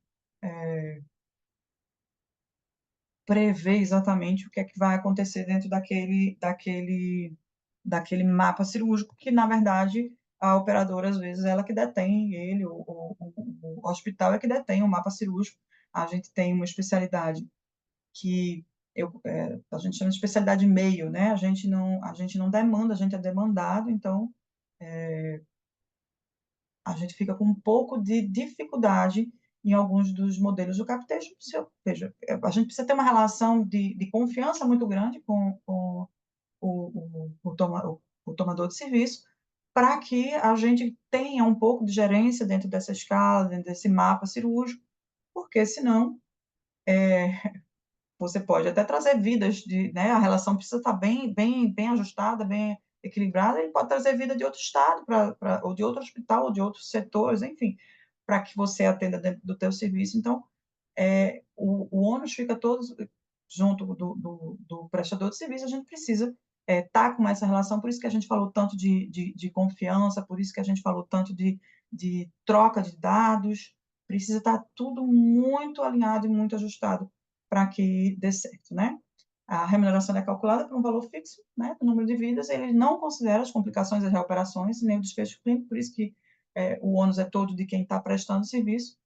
prever exatamente o que é que vai acontecer dentro daquele mapa cirúrgico, que, na verdade, a operadora, às vezes, ela que detém ele, o hospital é que detém o mapa cirúrgico. A gente tem uma especialidade que a gente chama de especialidade meio, né? A gente não demanda, a gente é demandado, então a gente fica com um pouco de dificuldade em alguns dos modelos do capitation. Veja, a gente precisa ter uma relação de confiança muito grande com o tomador de serviço, para que a gente tenha um pouco de gerência dentro dessa escala, dentro desse mapa cirúrgico, porque senão você pode até trazer vidas, né, a relação precisa estar bem ajustada, bem equilibrada, ele pode trazer vida de outro estado, ou de outro hospital, ou de outros setores, enfim, para que você atenda dentro do teu serviço. Então, o ônus fica todo junto do prestador de serviço, a gente precisa estar com essa relação, por isso que a gente falou tanto de confiança, por isso que a gente falou tanto de troca de dados, precisa estar tudo muito alinhado e muito ajustado para que dê certo, né? A remuneração é calculada por um valor fixo, né, do número de vidas, ele não considera as complicações e reoperações, nem o desfecho clínico, por isso que o ônus é todo de quem está prestando serviço,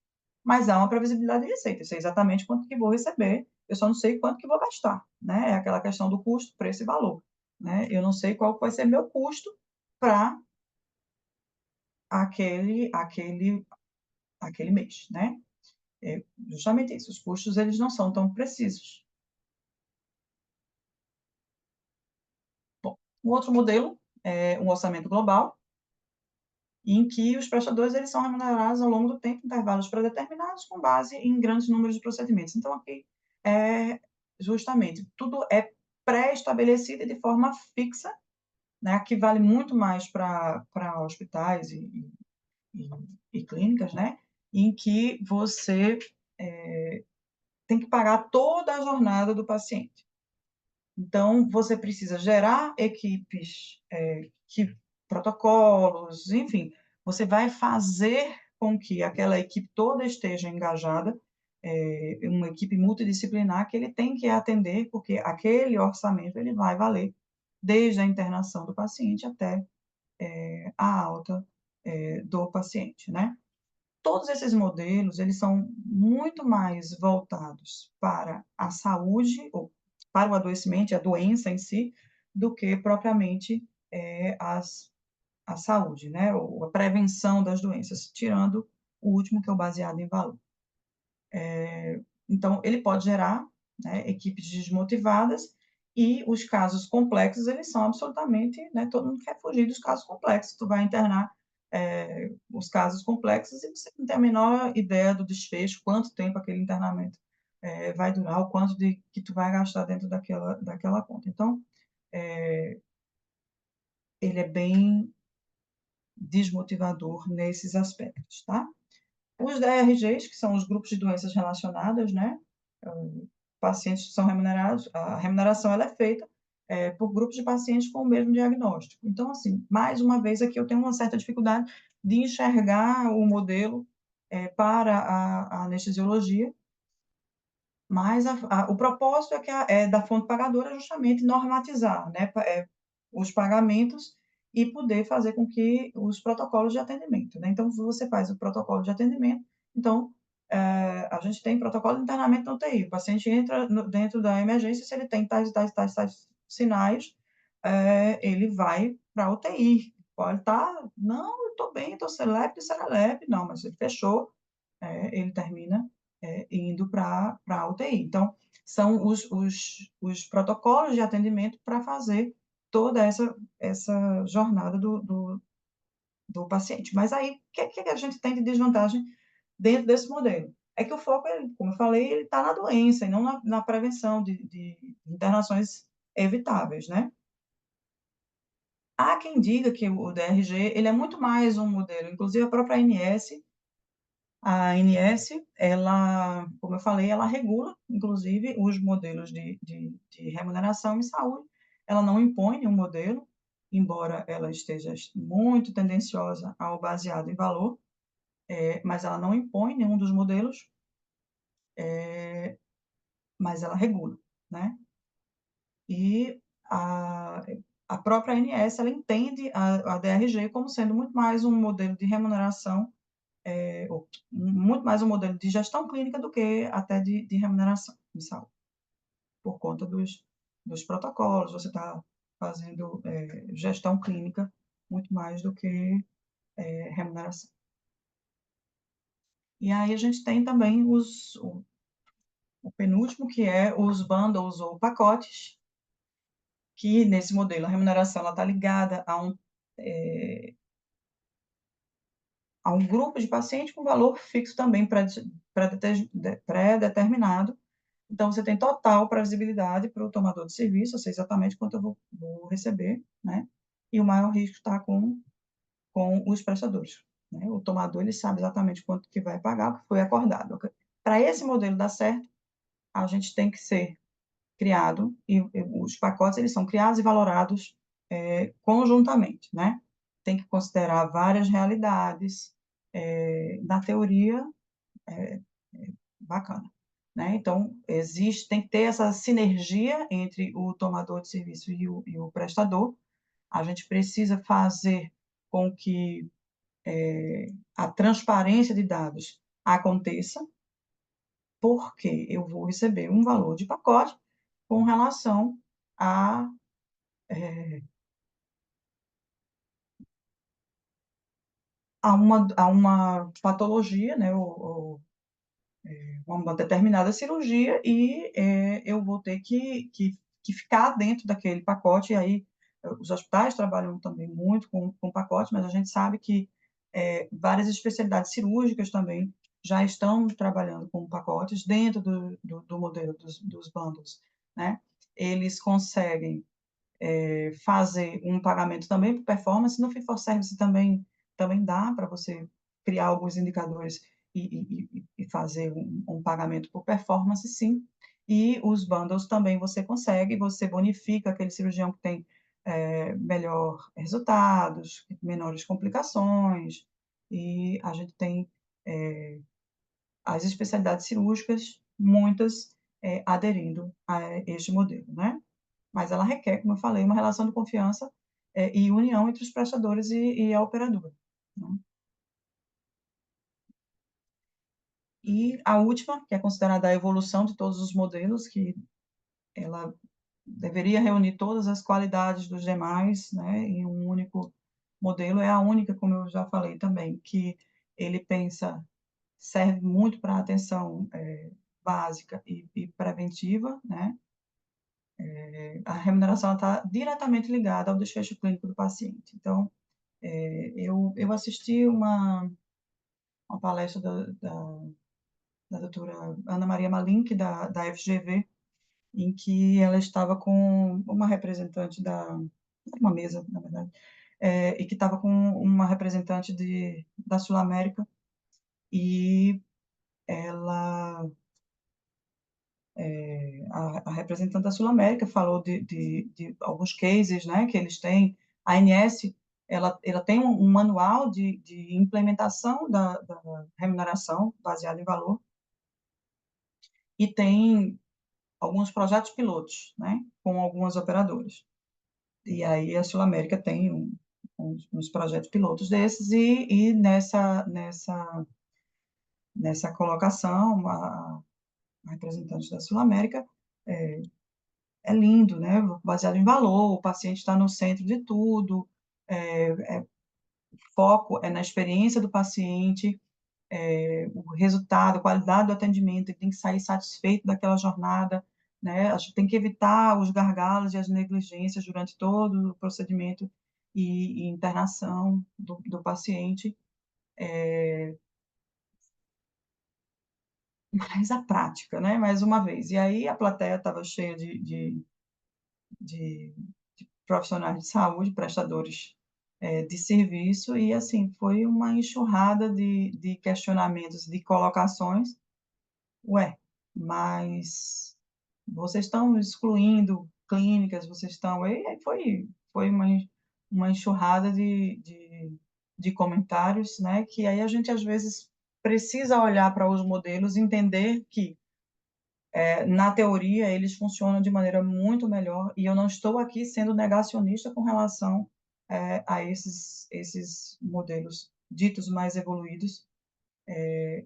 mas há uma previsibilidade de receita, eu sei exatamente quanto que vou receber, eu só não sei quanto que vou gastar, né? É aquela questão do custo, preço e valor, né? Eu não sei qual vai ser meu custo para aquele mês, né? É justamente isso, os custos eles não são tão precisos. Bom, o outro modelo é um orçamento global, em que os prestadores eles são remunerados ao longo do tempo, intervalos pré-determinados, com base em grandes números de procedimentos. Então, aqui, justamente, tudo é pré-estabelecido de forma fixa, né? Aqui vale muito mais para hospitais e clínicas, né? Em que você tem que pagar toda a jornada do paciente. Então, você precisa gerar equipes, protocolos, enfim, você vai fazer com que aquela equipe toda esteja engajada, uma equipe multidisciplinar que ele tem que atender, porque aquele orçamento ele vai valer desde a internação do paciente até a alta do paciente, né? Todos esses modelos, eles são muito mais voltados para a saúde, ou para o adoecimento, a doença em si, do que propriamente a saúde, né? Ou a prevenção das doenças, tirando o último, que é o baseado em valor. Então, ele pode gerar, né, equipes desmotivadas, e os casos complexos, eles são absolutamente, né, todo mundo quer fugir dos casos complexos, tu vai internar os casos complexos e você não tem a menor ideia do desfecho, quanto tempo aquele internamento vai durar, o quanto que tu vai gastar dentro daquela conta. Então, ele é bem desmotivador nesses aspectos, tá? Os DRGs, que são os grupos de doenças relacionadas, né? Pacientes são remunerados, a remuneração ela é feita por grupos de pacientes com o mesmo diagnóstico. Então, assim, mais uma vez aqui eu tenho uma certa dificuldade de enxergar o modelo para a anestesiologia, mas o propósito é da fonte pagadora justamente normatizar, né, os pagamentos e poder fazer com que os protocolos de atendimento, né? Então, você faz o protocolo de atendimento, então, a gente tem protocolo de internamento na UTI, o paciente entra dentro da emergência, se ele tem tais sinais, ele vai para a UTI. Pode estar, não, eu estou bem, estou serelepe, não, mas ele fechou, ele termina indo para a UTI. Então, são os protocolos de atendimento para fazer toda essa jornada do paciente. Mas aí, o que a gente tem de desvantagem dentro desse modelo? É que o foco, como eu falei, ele está na doença e não na prevenção de internações evitáveis, né? Há quem diga que o DRG ele é muito mais um modelo, inclusive a própria ANS, ela, como eu falei, ela regula, inclusive, os modelos de remuneração em saúde. Ela não impõe nenhum modelo, embora ela esteja muito tendenciosa ao baseado em valor, mas ela não impõe nenhum dos modelos, mas ela regula, né? E a própria ANS, ela entende a DRG como sendo muito mais um modelo de remuneração, muito mais um modelo de gestão clínica do que até de remuneração de saúde, por conta dos protocolos, você está fazendo gestão clínica muito mais do que remuneração. E aí a gente tem também o penúltimo, que é os bundles ou pacotes, que nesse modelo a remuneração está ligada a um grupo de pacientes com valor fixo também pré-determinado. Então, você tem total previsibilidade para o tomador de serviço, eu sei exatamente quanto eu vou receber, né? E o maior risco está com os prestadores, né? O tomador, ele sabe exatamente quanto que vai pagar, o que foi acordado. Para esse modelo dar certo, a gente tem que ser criado, e os pacotes eles são criados e valorados conjuntamente, né? Tem que considerar várias realidades, na teoria, bacana, né? Então, tem que ter essa sinergia entre o tomador de serviço e o prestador. A gente precisa fazer com que a transparência de dados aconteça, porque eu vou receber um valor de pacote com relação a, a uma patologia, né, ou uma determinada cirurgia, e eu vou ter que ficar dentro daquele pacote, e aí os hospitais trabalham também muito com pacote, mas a gente sabe que várias especialidades cirúrgicas também já estão trabalhando com pacotes dentro do modelo dos bundles, né? Eles conseguem fazer um pagamento também por performance. No fee for service também dá para você criar alguns indicadores e fazer um pagamento por performance, sim. E os bundles também você bonifica aquele cirurgião que tem melhor resultados, menores complicações, e a gente tem as especialidades cirúrgicas, muitas aderindo a este modelo, né? Mas ela requer, como eu falei, uma relação de confiança e união entre os prestadores e a operadora, né? E a última, que é considerada a evolução de todos os modelos, que ela deveria reunir todas as qualidades dos demais, né, em um único modelo, é a única, como eu já falei também, que ele serve muito para a atenção básica e preventiva, né? A remuneração está diretamente ligada ao desfecho clínico do paciente. Então, eu assisti uma palestra da doutora Ana Maria Malink, da FGV, em que ela estava com uma representante uma mesa, na verdade, e que estava com uma representante da Sul América, e ela, a representante da Sul América falou de alguns cases, né, que eles têm. A ANS, ela tem um manual de implementação da remuneração baseada em valor, e tem alguns projetos pilotos, né, com algumas operadoras. E aí a Sul América tem uns projetos pilotos desses, e nessa colocação, a representante da Sul América é, é lindo, né, baseado em valor, o paciente está no centro de tudo, o foco é na experiência do paciente, o resultado, a qualidade do atendimento, ele tem que sair satisfeito daquela jornada, né? A gente tem que evitar os gargalos e as negligências durante todo o procedimento e internação do paciente, mas a prática, né? Mais uma vez. E aí a plateia estava cheia de profissionais de saúde, prestadores de serviço, e assim, foi uma enxurrada de questionamentos, de colocações. Ué, mas vocês estão excluindo clínicas, vocês estão. E aí foi uma enxurrada de comentários, né? Que aí a gente, às vezes, precisa olhar para os modelos e entender que, na teoria, eles funcionam de maneira muito melhor, e eu não estou aqui sendo negacionista com relação a esses modelos ditos mais evoluídos.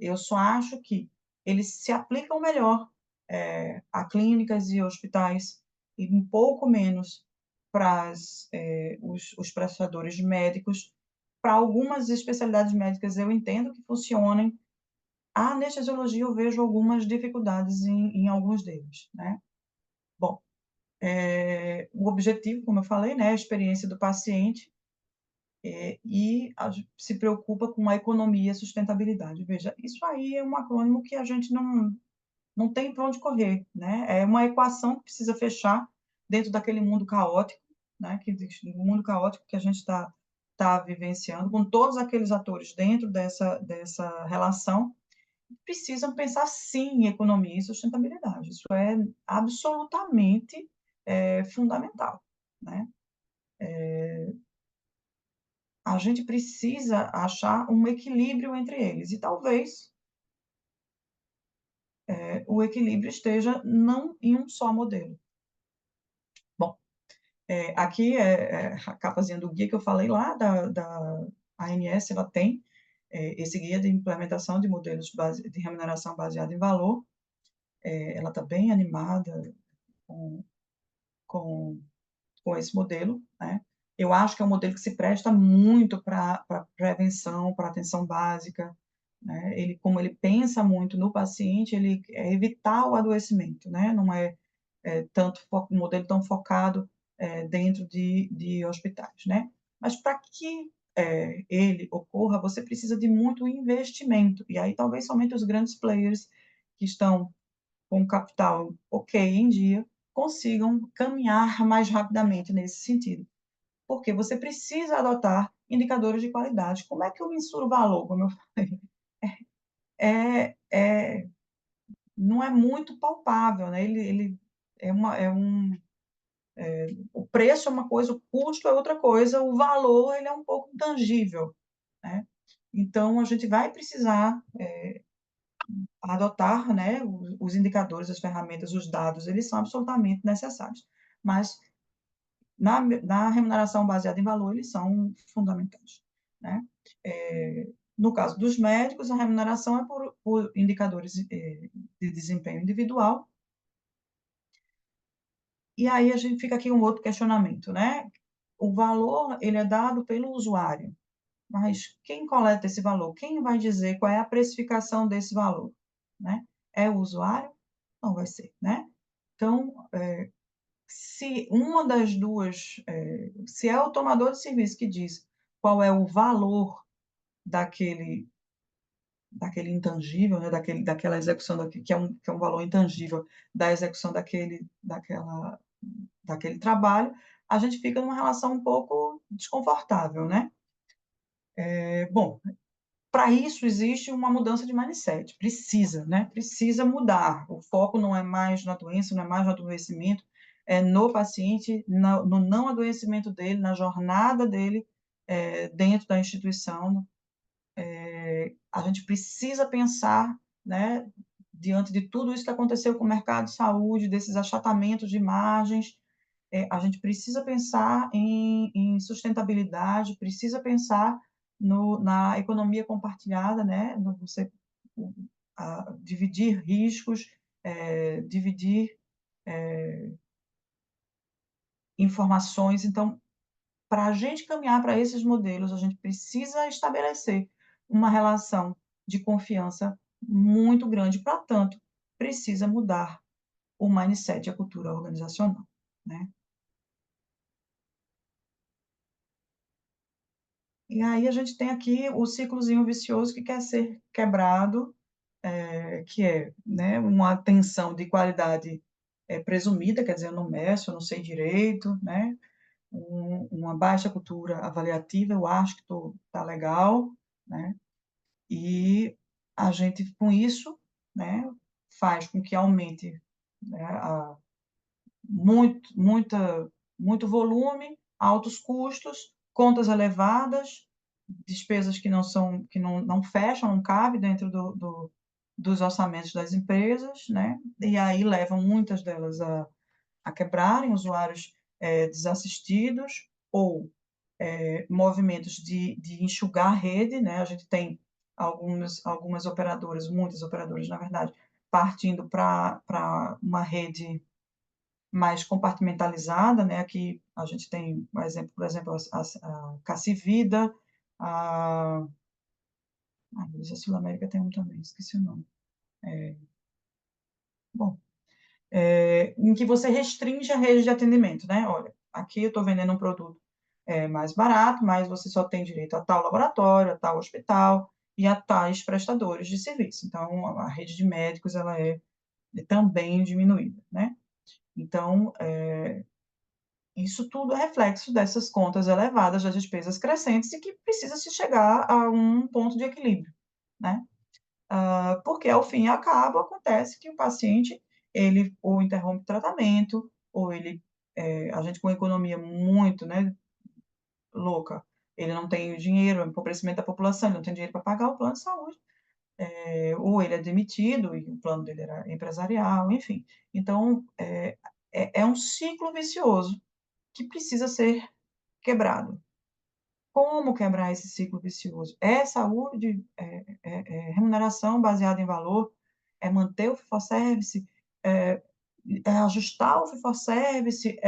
Eu só acho que eles se aplicam melhor a clínicas e hospitais, e um pouco menos para os prestadores médicos. Para algumas especialidades médicas, eu entendo que funcionem. A anestesiologia, eu vejo algumas dificuldades em alguns deles, né? Bom, o objetivo, como eu falei, né, é a experiência do paciente, e se preocupa com a economia e a sustentabilidade. Veja, isso aí é um acrônimo que a gente não tem para onde correr, né? É uma equação que precisa fechar dentro daquele mundo caótico, né? O mundo caótico que a gente está vivenciando, com todos aqueles atores dentro dessa relação, precisam pensar, sim, em economia e sustentabilidade. Isso é absolutamente fundamental, né? A gente precisa achar um equilíbrio entre eles, e talvez o equilíbrio esteja não em um só modelo. Bom, aqui é a capazinha do guia que eu falei lá, da ANS, ela tem esse guia de implementação de modelos de remuneração baseada em valor. Ela está bem animada com, com, com esse modelo, né? Eu acho que é um modelo que se presta muito para prevenção, para atenção básica, né? Como ele pensa muito no paciente, ele é evitar o adoecimento, né? Não é, um modelo tão focado dentro de hospitais, né? Mas para que ele ocorra, você precisa de muito investimento, e aí talvez somente os grandes players que estão com capital ok em dia consigam caminhar mais rapidamente nesse sentido. Porque você precisa adotar indicadores de qualidade. Como é que eu mensuro o valor? Como eu falei, é, é, não é muito palpável, né? Ele o preço é uma coisa, o custo é outra coisa, o valor ele é um pouco intangível, né? Então, a gente vai precisar adotar, né, os indicadores, as ferramentas, os dados, eles são absolutamente necessários. Mas na remuneração baseada em valor, eles são fundamentais, né? No caso dos médicos, a remuneração é por indicadores de desempenho individual. E aí a gente fica aqui um outro questionamento, né? O valor, ele é dado pelo usuário, mas quem coleta esse valor? Quem vai dizer qual é a precificação desse valor, né? É o usuário? Não vai ser, né? Então, se uma das duas, se é o tomador de serviço que diz qual é o valor daquele intangível, né, daquela execução, que é um valor intangível da execução daquele trabalho, a gente fica numa relação um pouco desconfortável, né? Bom, para isso existe uma mudança de mindset, precisa, né? Precisa mudar. O foco não é mais na doença, não é mais no adoecimento, é no paciente, no não adoecimento dele, na jornada dele dentro da instituição. A gente precisa pensar, né, diante de tudo isso que aconteceu com o mercado de saúde, desses achatamentos de margens, a gente precisa pensar em sustentabilidade, precisa pensar na economia compartilhada, né? No você dividir riscos, dividir informações. Então, para a gente caminhar para esses modelos, a gente precisa estabelecer uma relação de confiança muito grande. Para tanto, precisa mudar o mindset, a cultura organizacional, né? E aí a gente tem aqui o ciclozinho vicioso que quer ser quebrado, que é, né, uma tensão de qualidade presumida, quer dizer, eu não meço, eu não sei direito, né? Uma baixa cultura avaliativa, eu acho que tá legal, né? E a gente, com isso, né, faz com que aumente, né, muito volume, altos custos, contas elevadas, despesas que não fecham, não cabem dentro dos orçamentos das empresas, né? E aí levam muitas delas a quebrarem, usuários desassistidos ou movimentos de enxugar a rede, né? A gente tem algumas operadoras, muitas operadoras, na verdade, partindo para uma rede mais compartimentalizada, né? Aqui a gente tem, por exemplo, a Cacivida, a a Sul América tem um também, esqueci o nome. Bom, em que você restringe a rede de atendimento, né? Olha, aqui eu estou vendendo um produto mais barato, mas você só tem direito a tal laboratório, a tal hospital e a tais prestadores de serviço. Então, a rede de médicos ela é também diminuída, né? Então, isso tudo é reflexo dessas contas elevadas, das despesas crescentes e que precisa se chegar a um ponto de equilíbrio, né? porque ao fim e ao cabo acontece que o paciente, ele ou interrompe o tratamento, ou ele, a gente com economia muito, né, louca, ele não tem dinheiro, é um empobrecimento da população, ele não tem dinheiro para pagar o plano de saúde, ou ele é demitido e o plano dele era empresarial, enfim. Então, é um ciclo vicioso que precisa ser quebrado. Como quebrar esse ciclo vicioso? É saúde, remuneração baseada em valor, é manter o fee-for-service, é ajustar o fee-for-service,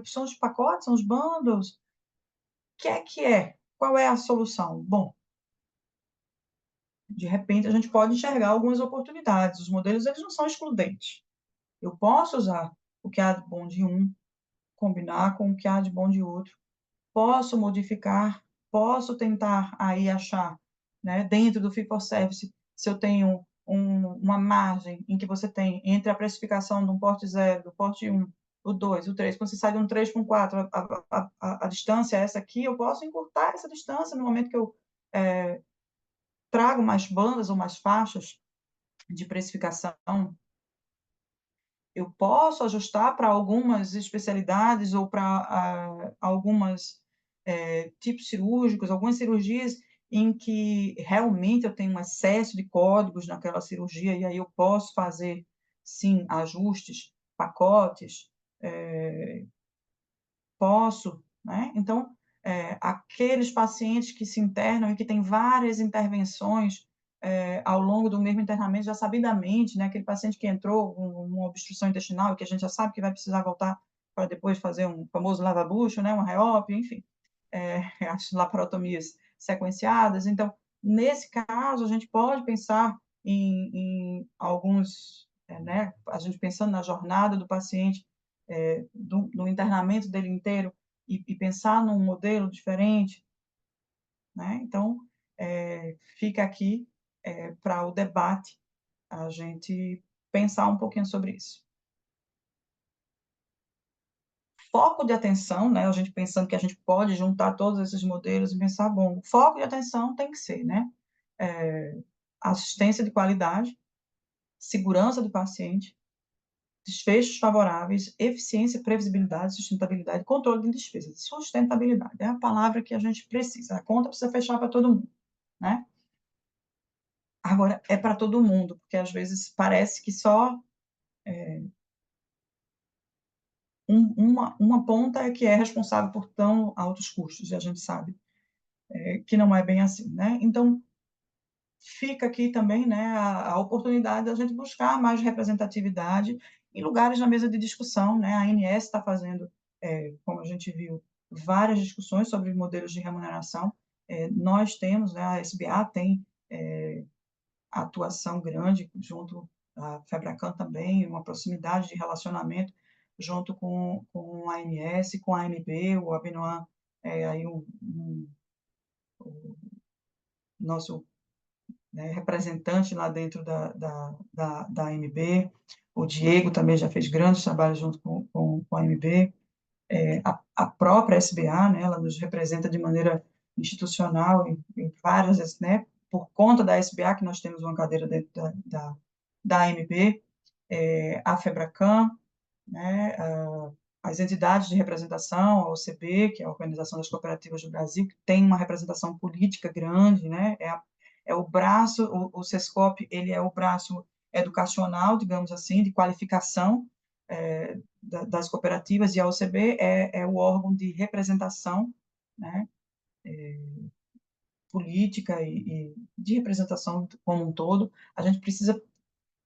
são os pacotes, são os bundles. O que é que é? Qual é a solução? Bom, de repente a gente pode enxergar algumas oportunidades. Os modelos, eles não são excludentes. Eu posso usar o que há de bom de um, combinar com o que há de bom de outro. Posso modificar, posso tentar aí achar, né, dentro do fee-for-service, se eu tenho uma margem em que você tem entre a precificação de um porte 0, do porte 1, o 2, o 3, quando você sai de um 3 para um 4, a distância é essa aqui, eu posso encurtar essa distância no momento que eu trago mais bandas ou mais faixas de precificação. Eu posso ajustar para algumas especialidades ou para algumas tipos cirúrgicos, algumas cirurgias em que realmente eu tenho um excesso de códigos naquela cirurgia, e aí eu posso fazer, sim, ajustes, pacotes, posso, né? Então, aqueles pacientes que se internam e que têm várias intervenções ao longo do mesmo internamento, já sabidamente, né? Aquele paciente que entrou com uma obstrução intestinal e que a gente já sabe que vai precisar voltar para depois fazer um famoso lava-bucho, né? Uma reop, enfim, as laparotomias sequenciadas. Então, nesse caso, a gente pode pensar em alguns, né? A gente pensando na jornada do paciente, do internamento dele inteiro, e pensar num modelo diferente, né? Então, fica aqui para o debate a gente pensar um pouquinho sobre isso. Foco de atenção, né? A gente pensando que a gente pode juntar todos esses modelos e pensar, bom, o foco de atenção tem que ser, né? Assistência de qualidade, segurança do paciente, desfechos favoráveis, eficiência, previsibilidade, sustentabilidade, controle de despesa. Sustentabilidade é a palavra que a gente precisa. A conta precisa fechar para todo mundo, né? Agora, é para todo mundo, porque às vezes parece que só uma ponta é que é responsável por tão altos custos, e a gente sabe que não é bem assim, né? Então, fica aqui também, né, a oportunidade da gente buscar mais representatividade em lugares na mesa de discussão, né? A ANS está fazendo, como a gente viu, várias discussões sobre modelos de remuneração. Nós temos, né, a SBA tem atuação grande junto à Febracan também, uma proximidade de relacionamento junto com a ANS, com a AMB, o Abinoam aí o nosso, né, representante lá dentro da AMB, o Diego também já fez grandes trabalhos junto com a AMB, a própria SBA, né, ela nos representa de maneira institucional em várias, né, por conta da SBA, que nós temos uma cadeira dentro da AMB, a Febracan, né, as entidades de representação, a OCB, que é a Organização das Cooperativas do Brasil, que tem uma representação política grande, né, é o braço, o SESCOP, ele é o braço educacional, digamos assim, de qualificação das cooperativas, e a OCB é o órgão de representação, né, política e de representação como um todo. A gente precisa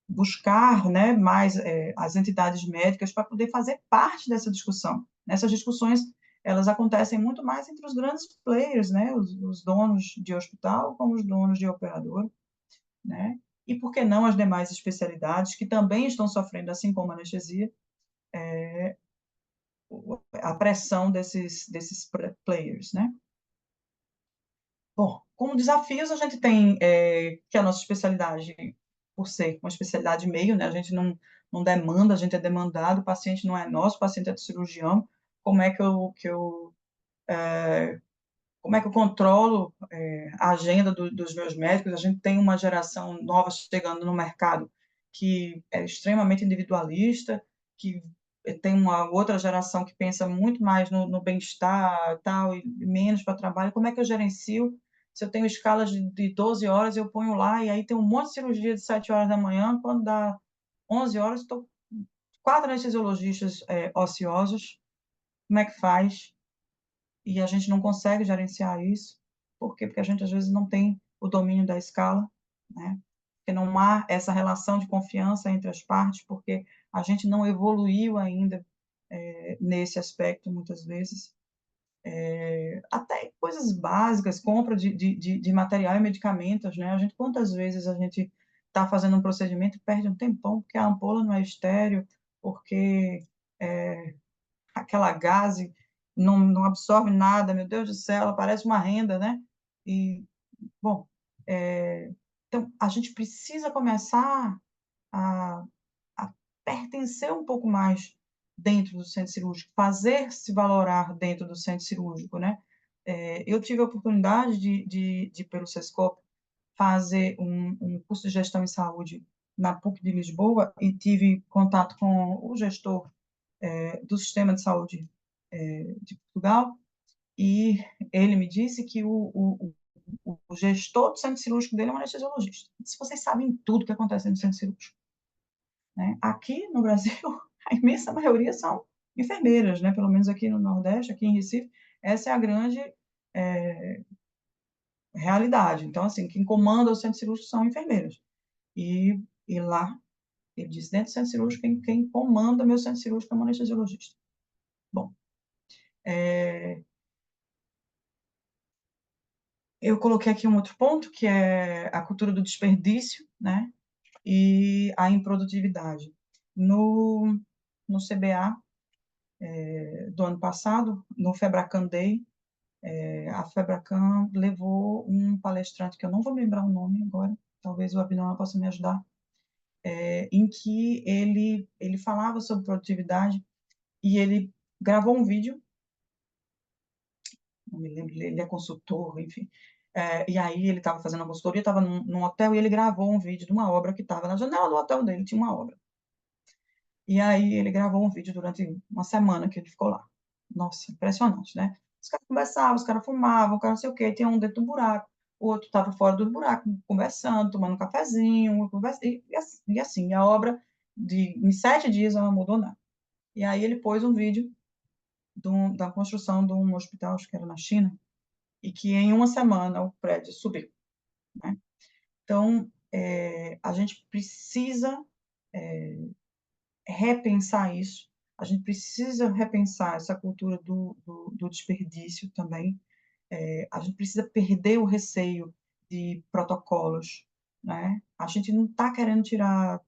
buscar, né, mais as entidades médicas para poder fazer parte dessa discussão. Nessas discussões, elas acontecem muito mais entre os grandes players, né, os donos de hospital como os donos de operador, né, e por que não as demais especialidades que também estão sofrendo, assim como a anestesia, a pressão desses players, né. Bom, como desafios, a gente tem que a nossa especialidade, por ser uma especialidade meio, né, a gente não demanda, a gente é demandado, o paciente não é nosso, o paciente é do cirurgião, como é que eu controlo a agenda dos meus médicos, a gente tem uma geração nova chegando no mercado que é extremamente individualista, que tem uma outra geração que pensa muito mais no bem-estar tal, e menos para trabalho. Como é que eu gerencio? Se eu tenho escalas de 12 horas, eu ponho lá, e aí tem um monte de cirurgia de 7 horas da manhã, quando dá 11 horas, estou 4 anestesiologistas ociosos. Como é que faz? E a gente não consegue gerenciar isso. Por quê? Porque a gente, às vezes, não tem o domínio da escala, né? Porque não há essa relação de confiança entre as partes, porque a gente não evoluiu ainda nesse aspecto, muitas vezes. Até coisas básicas, compra de material e medicamentos, né? Quantas vezes a gente está fazendo um procedimento e perde um tempão, porque a ampola não é estéreo, porque aquela gase não absorve nada, meu Deus do céu, ela parece uma renda, né? E, bom, então, a gente precisa começar a, a pertencer um pouco mais dentro do centro cirúrgico, fazer-se valorar dentro do centro cirúrgico, né? Eu tive a oportunidade pelo Sescop, fazer um curso de gestão em saúde na PUC de Lisboa e tive contato com o gestor do sistema de saúde de Portugal, e ele me disse que o gestor do centro cirúrgico dele é um anestesiologista. Se vocês sabem tudo que acontece no centro cirúrgico, né? Aqui no Brasil, a imensa maioria são enfermeiras, né? Pelo menos aqui no Nordeste, aqui em Recife, essa é a grande realidade. Então, assim, quem comanda o centro cirúrgico são enfermeiras. E lá, ele disse, dentro do centro cirúrgico, quem comanda meu centro cirúrgico é um anestesiologista. Bom, eu coloquei aqui um outro ponto, que é a cultura do desperdício, né? E a improdutividade. No CBA do ano passado, no Febracan Day, a Febracan levou um palestrante, que eu não vou me lembrar o nome agora, talvez o Abinão possa me ajudar, em que ele falava sobre produtividade e ele gravou um vídeo, não me lembro, ele é consultor, enfim, e aí ele estava fazendo a consultoria, estava num hotel e ele gravou um vídeo de uma obra que estava na janela do hotel dele, tinha uma obra. E aí ele gravou um vídeo durante uma semana que ele ficou lá. Nossa, impressionante, né? Os caras conversavam, os caras fumavam, o cara não sei o quê, tinha um dentro do buraco, o outro estava fora do buraco, conversando, tomando um cafezinho, e assim, e a obra, em 7 dias, ela não mudou nada. E aí ele pôs um vídeo da construção de um hospital, acho que era na China, e que em uma semana o prédio subiu, né? Então, a gente precisa repensar isso, a gente precisa repensar essa cultura do desperdício também, a gente precisa perder o receio de protocolos, né? A gente não está querendo tirar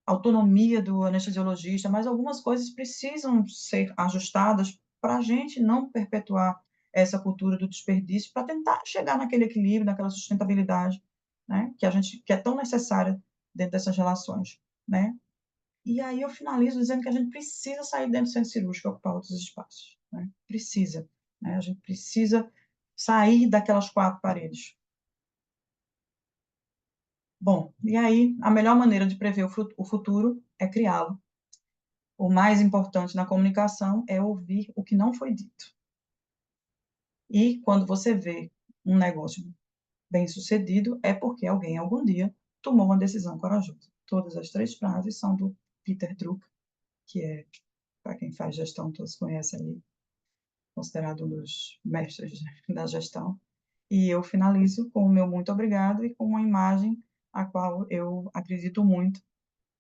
autonomia do anestesiologista, mas algumas coisas precisam ser ajustadas para a gente não perpetuar essa cultura do desperdício, para tentar chegar naquele equilíbrio, naquela sustentabilidade, né? Que é tão necessária dentro dessas relações, né? E aí eu finalizo dizendo que a gente precisa sair dentro do centro cirúrgico e ocupar outros espaços, né? Precisa, né? A gente precisa sair daquelas 4 paredes. Bom, e aí a melhor maneira de prever o futuro é criá-lo. O mais importante na comunicação é ouvir o que não foi dito. E quando você vê um negócio bem-sucedido, é porque alguém algum dia tomou uma decisão corajosa. Todas as 3 frases são do Peter Drucker, que é, para quem faz gestão, todos conhecem ali, considerado um dos mestres da gestão. E eu finalizo com o meu muito obrigado e com uma imagem a qual eu acredito muito,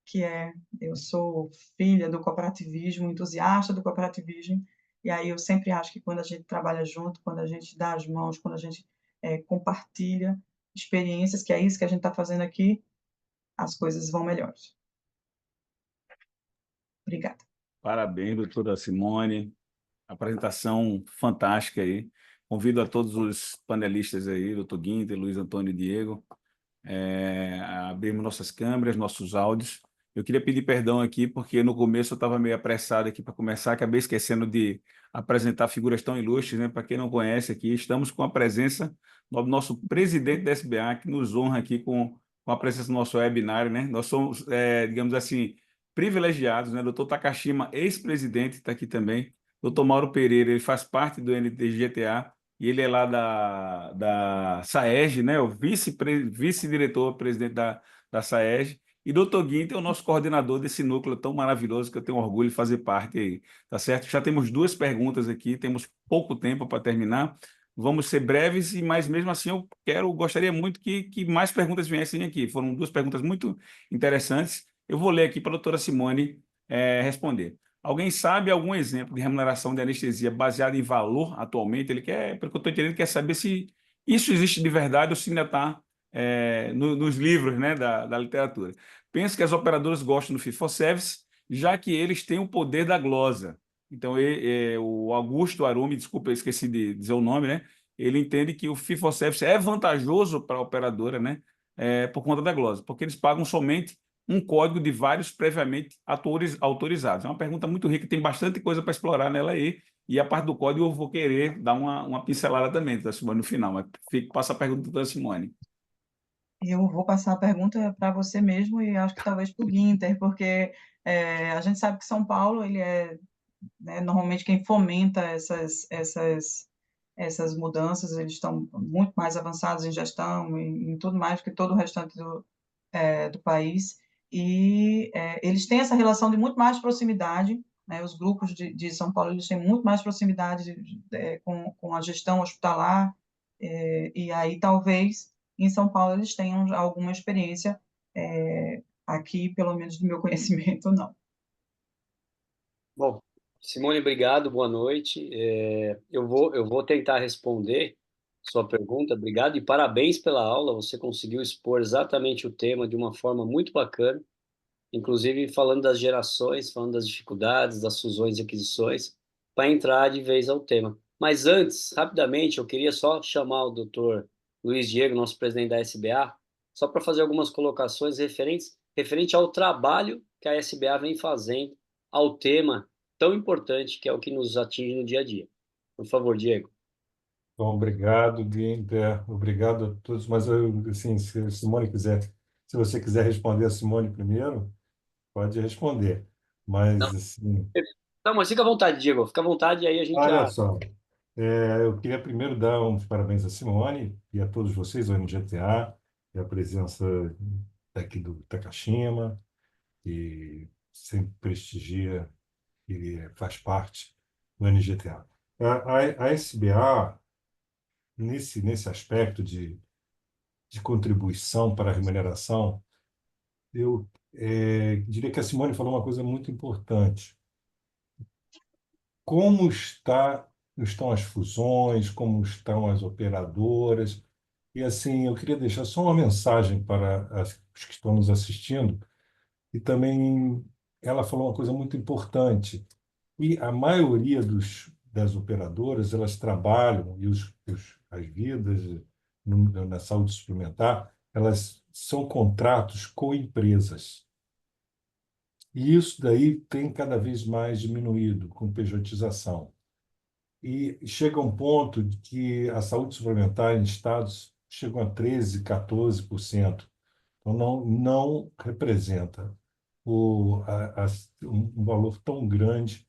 que é, eu sou filha do cooperativismo, entusiasta do cooperativismo, e aí eu sempre acho que quando a gente trabalha junto, quando a gente dá as mãos, quando a gente compartilha experiências, que é isso que a gente está fazendo aqui, as coisas vão melhores. Obrigada. Parabéns, doutora Simone. Apresentação fantástica aí. Convido a todos os panelistas aí, doutor Guinter, Luiz Antônio e Diego, a abrirmos nossas câmeras, nossos áudios Eu queria pedir perdão aqui, porque no começo eu estava meio apressado aqui para começar, acabei esquecendo de apresentar figuras tão ilustres, né? Para quem não conhece aqui, estamos com a presença do nosso presidente da SBA, que nos honra aqui com a presença do nosso webinário, né? Nós somos, digamos assim, privilegiados, né? Doutor Takashima, ex-presidente, está aqui também. Doutor Mauro Pereira, ele faz parte do NTGTA e ele é lá da SAEG, né? O vice-diretor-presidente da SAEG. E doutor Guinter é o nosso coordenador desse núcleo tão maravilhoso que eu tenho orgulho de fazer parte aí, tá certo? Já temos duas perguntas aqui, temos pouco tempo para terminar. Vamos ser breves, mas mesmo assim gostaria muito que mais perguntas viessem aqui. Foram duas perguntas muito interessantes. Eu vou ler aqui para a doutora Simone responder. Alguém sabe algum exemplo de remuneração de anestesia baseada em valor atualmente? Ele quer, pelo que eu estou entendendo, quer saber se isso existe de verdade ou se ainda está nos livros, né, da literatura. Penso que as operadoras gostam do fee-for-service, já que eles têm o poder da glosa. Então, o Augusto Arumi, desculpa, eu esqueci de dizer o nome, né? Ele entende que o fee-for-service é vantajoso para a operadora, né? Por conta da glosa, porque eles pagam somente um código de vários previamente autorizados. É uma pergunta muito rica, tem bastante coisa para explorar nela aí, e a parte do código eu vou querer dar uma pincelada também, tá, Simone, no final, mas passa a pergunta da Simone. Eu vou passar a pergunta para você mesmo e acho que talvez para o Guinter, porque a gente sabe que São Paulo ele é, né, normalmente quem fomenta essas mudanças, eles estão muito mais avançados em gestão, em tudo mais que todo o restante do país, e eles têm essa relação de muito mais proximidade, né, os grupos de São Paulo eles têm muito mais proximidade com a gestão hospitalar, e aí talvez em São Paulo eles tenham alguma experiência, aqui, pelo menos do meu conhecimento, não. Bom, Simone, obrigado, boa noite. Eu vou tentar responder sua pergunta, obrigado e parabéns pela aula. Você conseguiu expor exatamente o tema de uma forma muito bacana, inclusive falando das gerações, falando das dificuldades, das fusões e aquisições, para entrar de vez ao tema. Mas antes, rapidamente, eu queria só chamar o doutor Luiz Diego, nosso presidente da SBA, só para fazer algumas colocações referente ao trabalho que a SBA vem fazendo ao tema tão importante que é o que nos atinge no dia a dia. Por favor, Diego. Bom, obrigado, Guinter. Obrigado a todos. Mas, assim, se a Simone quiser, se você quiser responder a Simone primeiro, pode responder. Não, Mas, assim, não, mas fica à vontade, Diego. Fica à vontade e aí a gente olha já... só, eu queria primeiro dar uns parabéns à Simone e a todos vocês, ao NGTA, e a presença daqui do Takashima, que sempre prestigia e faz parte do NGTA. A SBA, nesse aspecto de contribuição para a remuneração, eu diria que a Simone falou uma coisa muito importante. Como estão as fusões, como estão as operadoras. E assim, eu queria deixar só uma mensagem para os que estão nos assistindo. E também ela falou uma coisa muito importante. E a maioria das operadoras, elas trabalham, e as vidas na saúde suplementar, elas são contratos com empresas. E isso daí tem cada vez mais diminuído com pejotização. E chega um ponto de que a saúde suplementar em estados chegam a 13, 14%. Então, não representa um valor tão grande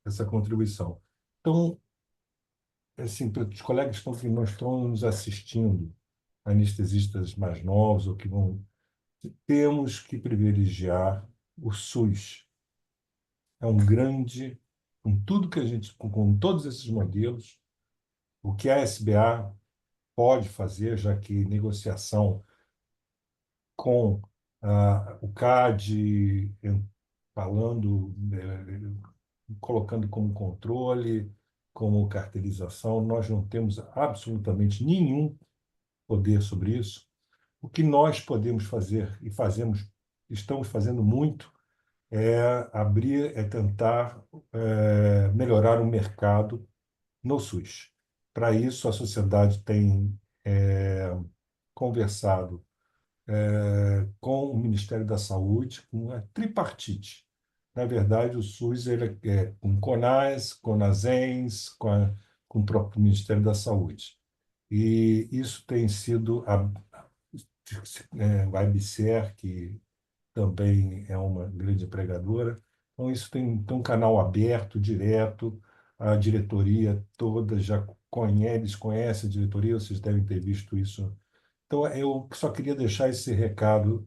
essa contribuição. Então, assim, para os colegas que não estão nos assistindo, anestesistas mais novos ou que vão, temos que privilegiar o SUS. É um grande, com tudo que a gente, com todos esses modelos, o que a SBA pode fazer, já que negociação com o CAD, falando, colocando como controle, como cartelização, nós não temos absolutamente nenhum poder sobre isso. O que nós podemos fazer e estamos fazendo muito, é tentar melhorar o mercado no SUS. Para isso, a sociedade tem conversado com o Ministério da Saúde, com a tripartite. Na verdade, o SUS ele é com CONAS, CONASENS, com o próprio Ministério da Saúde. E isso tem sido a IBSER, que também é uma grande empregadora. Então, isso tem um canal aberto, direto, a diretoria toda já conhece, eles conhecem a diretoria, vocês devem ter visto isso. Então, eu só queria deixar esse recado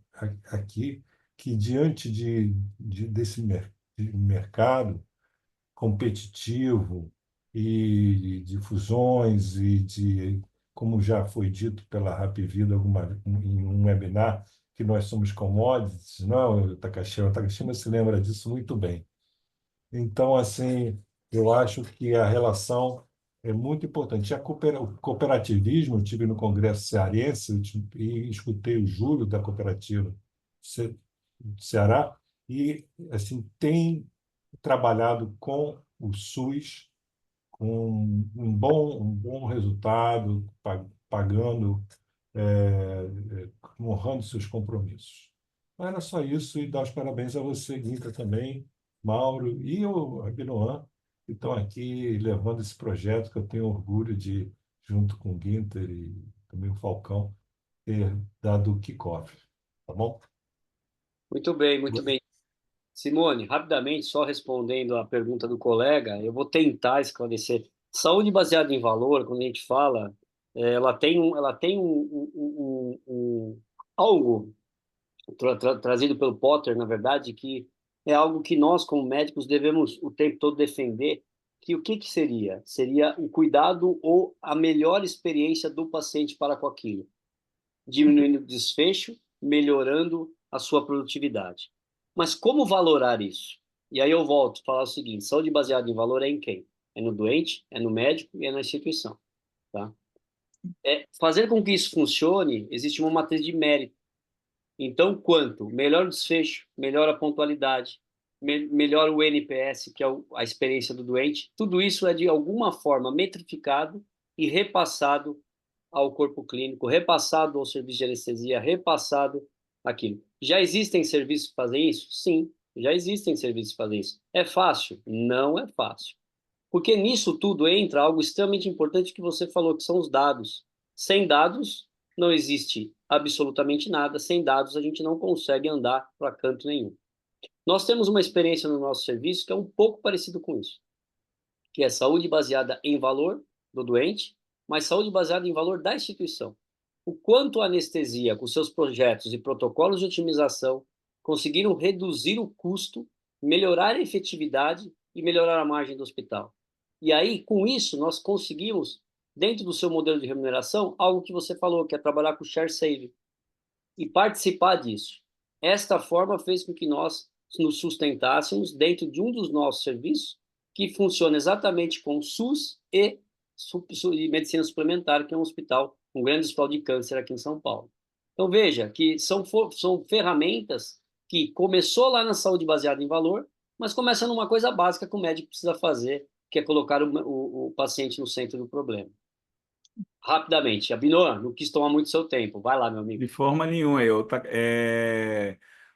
aqui, que diante desse de mercado competitivo e de fusões e de, como já foi dito pela Rapvida em um webinar, que nós somos commodities, não, Takashima? O Takashima se lembra disso muito bem. Então, assim, eu acho que a relação é muito importante. O cooperativismo, eu estive no Congresso Cearense e escutei o Júlio da cooperativa do Ceará e assim tem trabalhado com o SUS com um bom resultado, pagando, honrando seus compromissos. Mas era só isso e dar os parabéns a você, Guinta, também, Mauro e o Abinoam, que estão aqui levando esse projeto que eu tenho orgulho de, junto com o Guinter e também o Falcão, ter dado o kick-off. Tá bom? Muito bem, muito bem. Simone, rapidamente, só respondendo à pergunta do colega, eu vou tentar esclarecer. Saúde baseada em valor, quando a gente fala, ela tem algo trazido pelo Potter, na verdade, que é algo que nós, como médicos, devemos o tempo todo defender, que o que seria? Seria o cuidado ou a melhor experiência do paciente para com aquilo, diminuindo o desfecho, melhorando a sua produtividade. Mas como valorar isso? E aí eu volto a falar o seguinte: saúde baseada em valor é em quem? É no doente, é no médico e é na instituição. Tá? Fazer com que isso funcione, existe uma matriz de mérito. Então, quanto melhor o desfecho, melhor a pontualidade, melhor o NPS, que é a experiência do doente, tudo isso é de alguma forma metrificado e repassado ao corpo clínico, repassado ao serviço de anestesia, repassado aquilo. Já existem serviços que fazem isso? Sim, já existem serviços que fazem isso. É fácil? Não é fácil. Porque nisso tudo entra algo extremamente importante que você falou, que são os dados. Sem dados, não existe absolutamente nada. Sem dados, a gente não consegue andar para canto nenhum. Nós temos uma experiência no nosso serviço que é um pouco parecido com isso, que é saúde baseada em valor do doente, mas saúde baseada em valor da instituição. O quanto a anestesia, com seus projetos e protocolos de otimização, conseguiram reduzir o custo, melhorar a efetividade e melhorar a margem do hospital. E aí, com isso, nós conseguimos, dentro do seu modelo de remuneração, algo que você falou, que é trabalhar com share saving e participar disso. Esta forma fez com que nós nos sustentássemos dentro de um dos nossos serviços, que funciona exatamente com SUS e medicina suplementar, que é um hospital, um grande hospital de câncer aqui em São Paulo. Então, veja que são ferramentas que começou lá na saúde baseada em valor, mas começa numa coisa básica que o médico precisa fazer, que é colocar o paciente no centro do problema. Rapidamente, Abinoam, não quis tomar muito seu tempo. Vai lá, meu amigo. De forma nenhuma,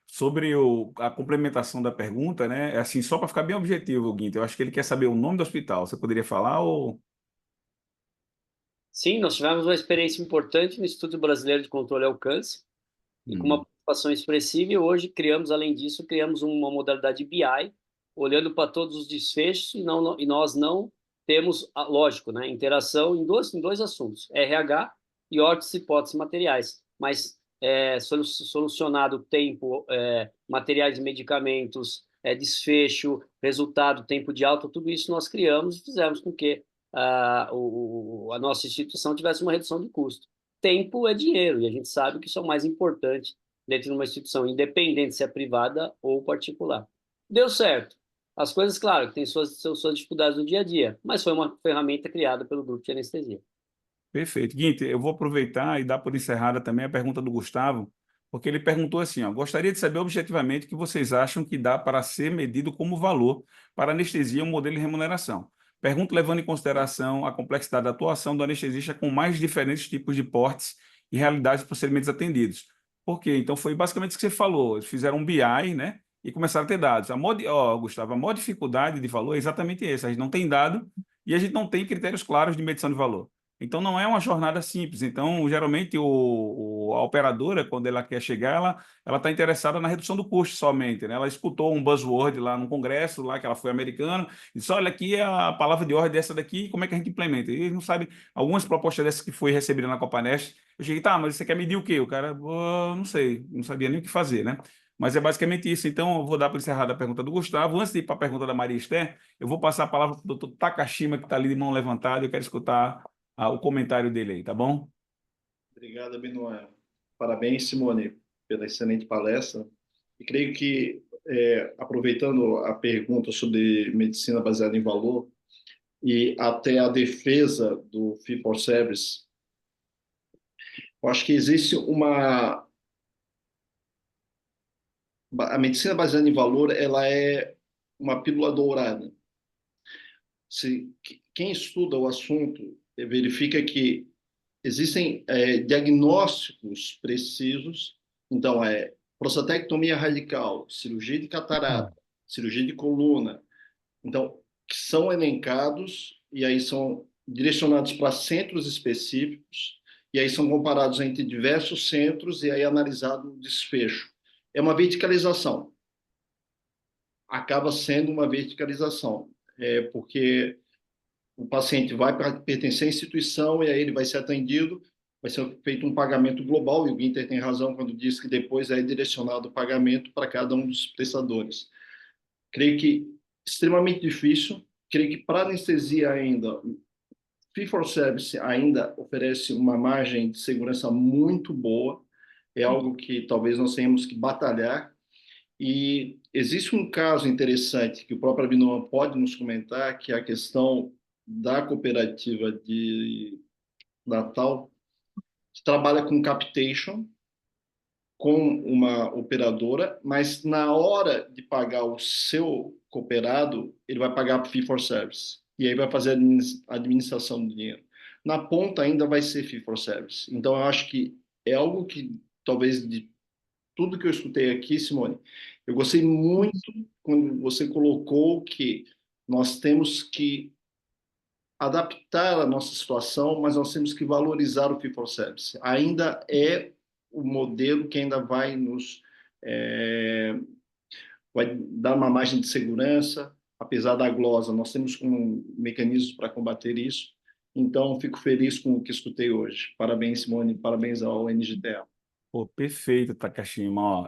sobre a complementação da pergunta, né? Assim, só para ficar bem objetivo, Guinto, eu acho que ele quer saber o nome do hospital. Você poderia falar ou... Sim, nós tivemos uma experiência importante no Instituto Brasileiro de Controle ao Câncer, e com uma participação expressiva, e hoje criamos, além disso, criamos uma modalidade BI, olhando para todos os desfechos, e nós não temos, lógico, né, interação em dois assuntos, RH e órteses e hipóteses materiais, mas solucionado tempo, materiais e medicamentos, desfecho, resultado, tempo de alta, tudo isso nós criamos e fizemos com que a nossa instituição tivesse uma redução de custo. Tempo é dinheiro, e a gente sabe que isso é o mais importante dentro de uma instituição, independente se é privada ou particular. Deu certo. As coisas, claro, que têm suas dificuldades no dia a dia, mas foi uma ferramenta criada pelo grupo de anestesia. Perfeito. Guinter, eu vou aproveitar e dar por encerrada também a pergunta do Gustavo, porque ele perguntou assim, ó, gostaria de saber objetivamente o que vocês acham que dá para ser medido como valor para anestesia um modelo de remuneração. Pergunto levando em consideração a complexidade da atuação do anestesista com mais diferentes tipos de portes e realidades de procedimentos atendidos, Por quê? Então, foi basicamente isso que você falou. Eles fizeram um BI, né? E começaram a ter dados. Gustavo, a maior dificuldade de valor é exatamente essa. A gente não tem dado e a gente não tem critérios claros de medição de valor. Então, não é uma jornada simples. Então, geralmente, a operadora, quando ela quer chegar, ela está interessada na redução do custo somente, né? Ela escutou um buzzword lá no congresso, lá que ela foi americana, e disse, olha, aqui é a palavra de ordem dessa daqui, como é que a gente implementa? E eles não sabem, algumas propostas dessas que foi recebida na Copanest, eu cheguei, tá, mas você quer medir o quê? O cara, não sei, não sabia nem o que fazer, né? Mas é basicamente isso. Então, eu vou dar por encerrada a pergunta do Gustavo. Antes de ir para a pergunta da Maria Esther, eu vou passar a palavra para o doutor Takashima, que está ali de mão levantada, eu quero escutar o comentário dele aí, tá bom? Obrigado, Abinoé. Parabéns, Simone, pela excelente palestra. E creio que, aproveitando a pergunta sobre medicina baseada em valor e até a defesa do Fee for Service, eu acho que existe uma... A medicina baseada em valor, ela é uma pílula dourada. Quem estuda o assunto verifica que existem diagnósticos precisos, então prostatectomia radical, cirurgia de catarata, cirurgia de coluna, então que são elencados e aí são direcionados para centros específicos e aí são comparados entre diversos centros e aí analisado o desfecho. É uma verticalização. Acaba sendo uma verticalização, porque o paciente vai pertencer à instituição e aí ele vai ser atendido, vai ser feito um pagamento global, e o Guinter tem razão quando diz que depois é direcionado o pagamento para cada um dos prestadores. Creio que extremamente difícil, creio que para anestesia ainda, Fee for Service ainda oferece uma margem de segurança muito boa, é algo que talvez nós tenhamos que batalhar, e existe um caso interessante que o próprio Abinoam pode nos comentar, que é a questão da cooperativa de Natal, que trabalha com captation, com uma operadora, mas na hora de pagar o seu cooperado, ele vai pagar fee for service. E aí vai fazer a administração do dinheiro. Na ponta ainda vai ser fee for service. Então, eu acho que é algo que, talvez, de tudo que eu escutei aqui, Simone, eu gostei muito quando você colocou que nós temos que adaptar a nossa situação, mas nós temos que valorizar o fee for service. Ainda é o modelo que ainda vai nos vai dar uma margem de segurança, apesar da glosa, nós temos mecanismos para combater isso. Então, fico feliz com o que escutei hoje. Parabéns, Simone, parabéns ao NGTL. Pô, perfeito, Takashima. Ó,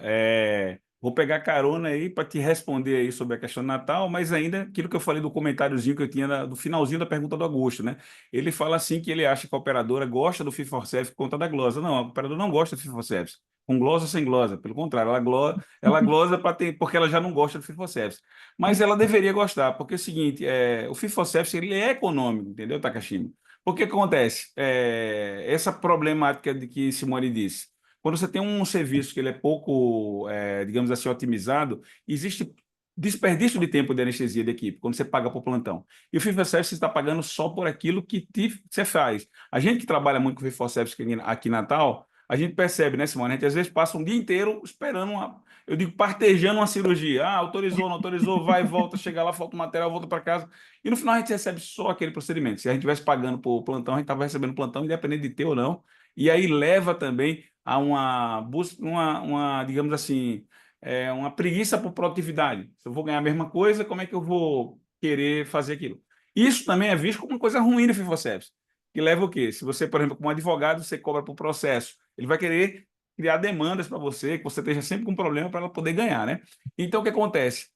vou pegar carona aí para te responder aí sobre a questão do Natal, mas ainda aquilo que eu falei do comentáriozinho que eu tinha do finalzinho da pergunta do Augusto, né? Ele fala assim que ele acha que a operadora gosta do Fee for Service por conta da glosa. Não, a operadora não gosta do Fee for Service, com glosa ou sem glosa. Pelo contrário, ela glosa porque ela já não gosta do Fee for Service. Mas ela deveria gostar, porque é o seguinte, o Fee for Service ele é econômico, entendeu, Takashima? Porque que acontece? Essa problemática de que Simone disse. Quando você tem um serviço que ele é pouco, digamos assim, otimizado, existe desperdício de tempo de anestesia da equipe, quando você paga por plantão. E o Fee for Service você está pagando só por aquilo que você faz. A gente que trabalha muito com o Fee for Service aqui em Natal, a gente percebe, né, Simone? A gente às vezes passa um dia inteiro esperando eu digo, partejando uma cirurgia. Ah, autorizou, não autorizou, vai, volta, chega lá, falta o material, volta para casa. E no final a gente recebe só aquele procedimento. Se a gente estivesse pagando por plantão, a gente estava recebendo plantão, independente de ter ou não. E aí leva também a uma busca, digamos assim, uma preguiça por produtividade. Se eu vou ganhar a mesma coisa, como é que eu vou querer fazer aquilo? Isso também é visto como uma coisa ruim no Fee for Service, que leva o quê? Se você, por exemplo, como advogado, você cobra por processo, ele vai querer criar demandas para você, que você esteja sempre com problema para ela poder ganhar, né? Então, o que acontece?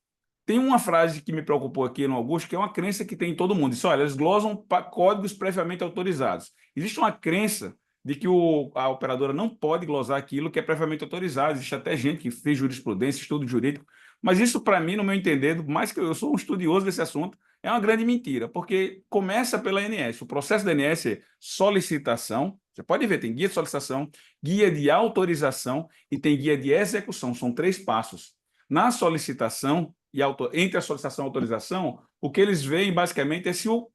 Tem uma frase que me preocupou aqui no Augusto, que é uma crença que tem em todo mundo. Diz, olha, eles glosam códigos previamente autorizados. Existe uma crença de que a operadora não pode glosar aquilo que é previamente autorizado. Existe até gente que fez jurisprudência, estudo jurídico, mas isso, para mim, no meu entender, mais que eu sou um estudioso desse assunto, é uma grande mentira, porque começa pela ANS. O processo da ANS é solicitação, você pode ver, tem guia de solicitação, guia de autorização e tem guia de execução, são 3 passos. Na solicitação, entre a solicitação e a autorização, o que eles veem, basicamente, é se o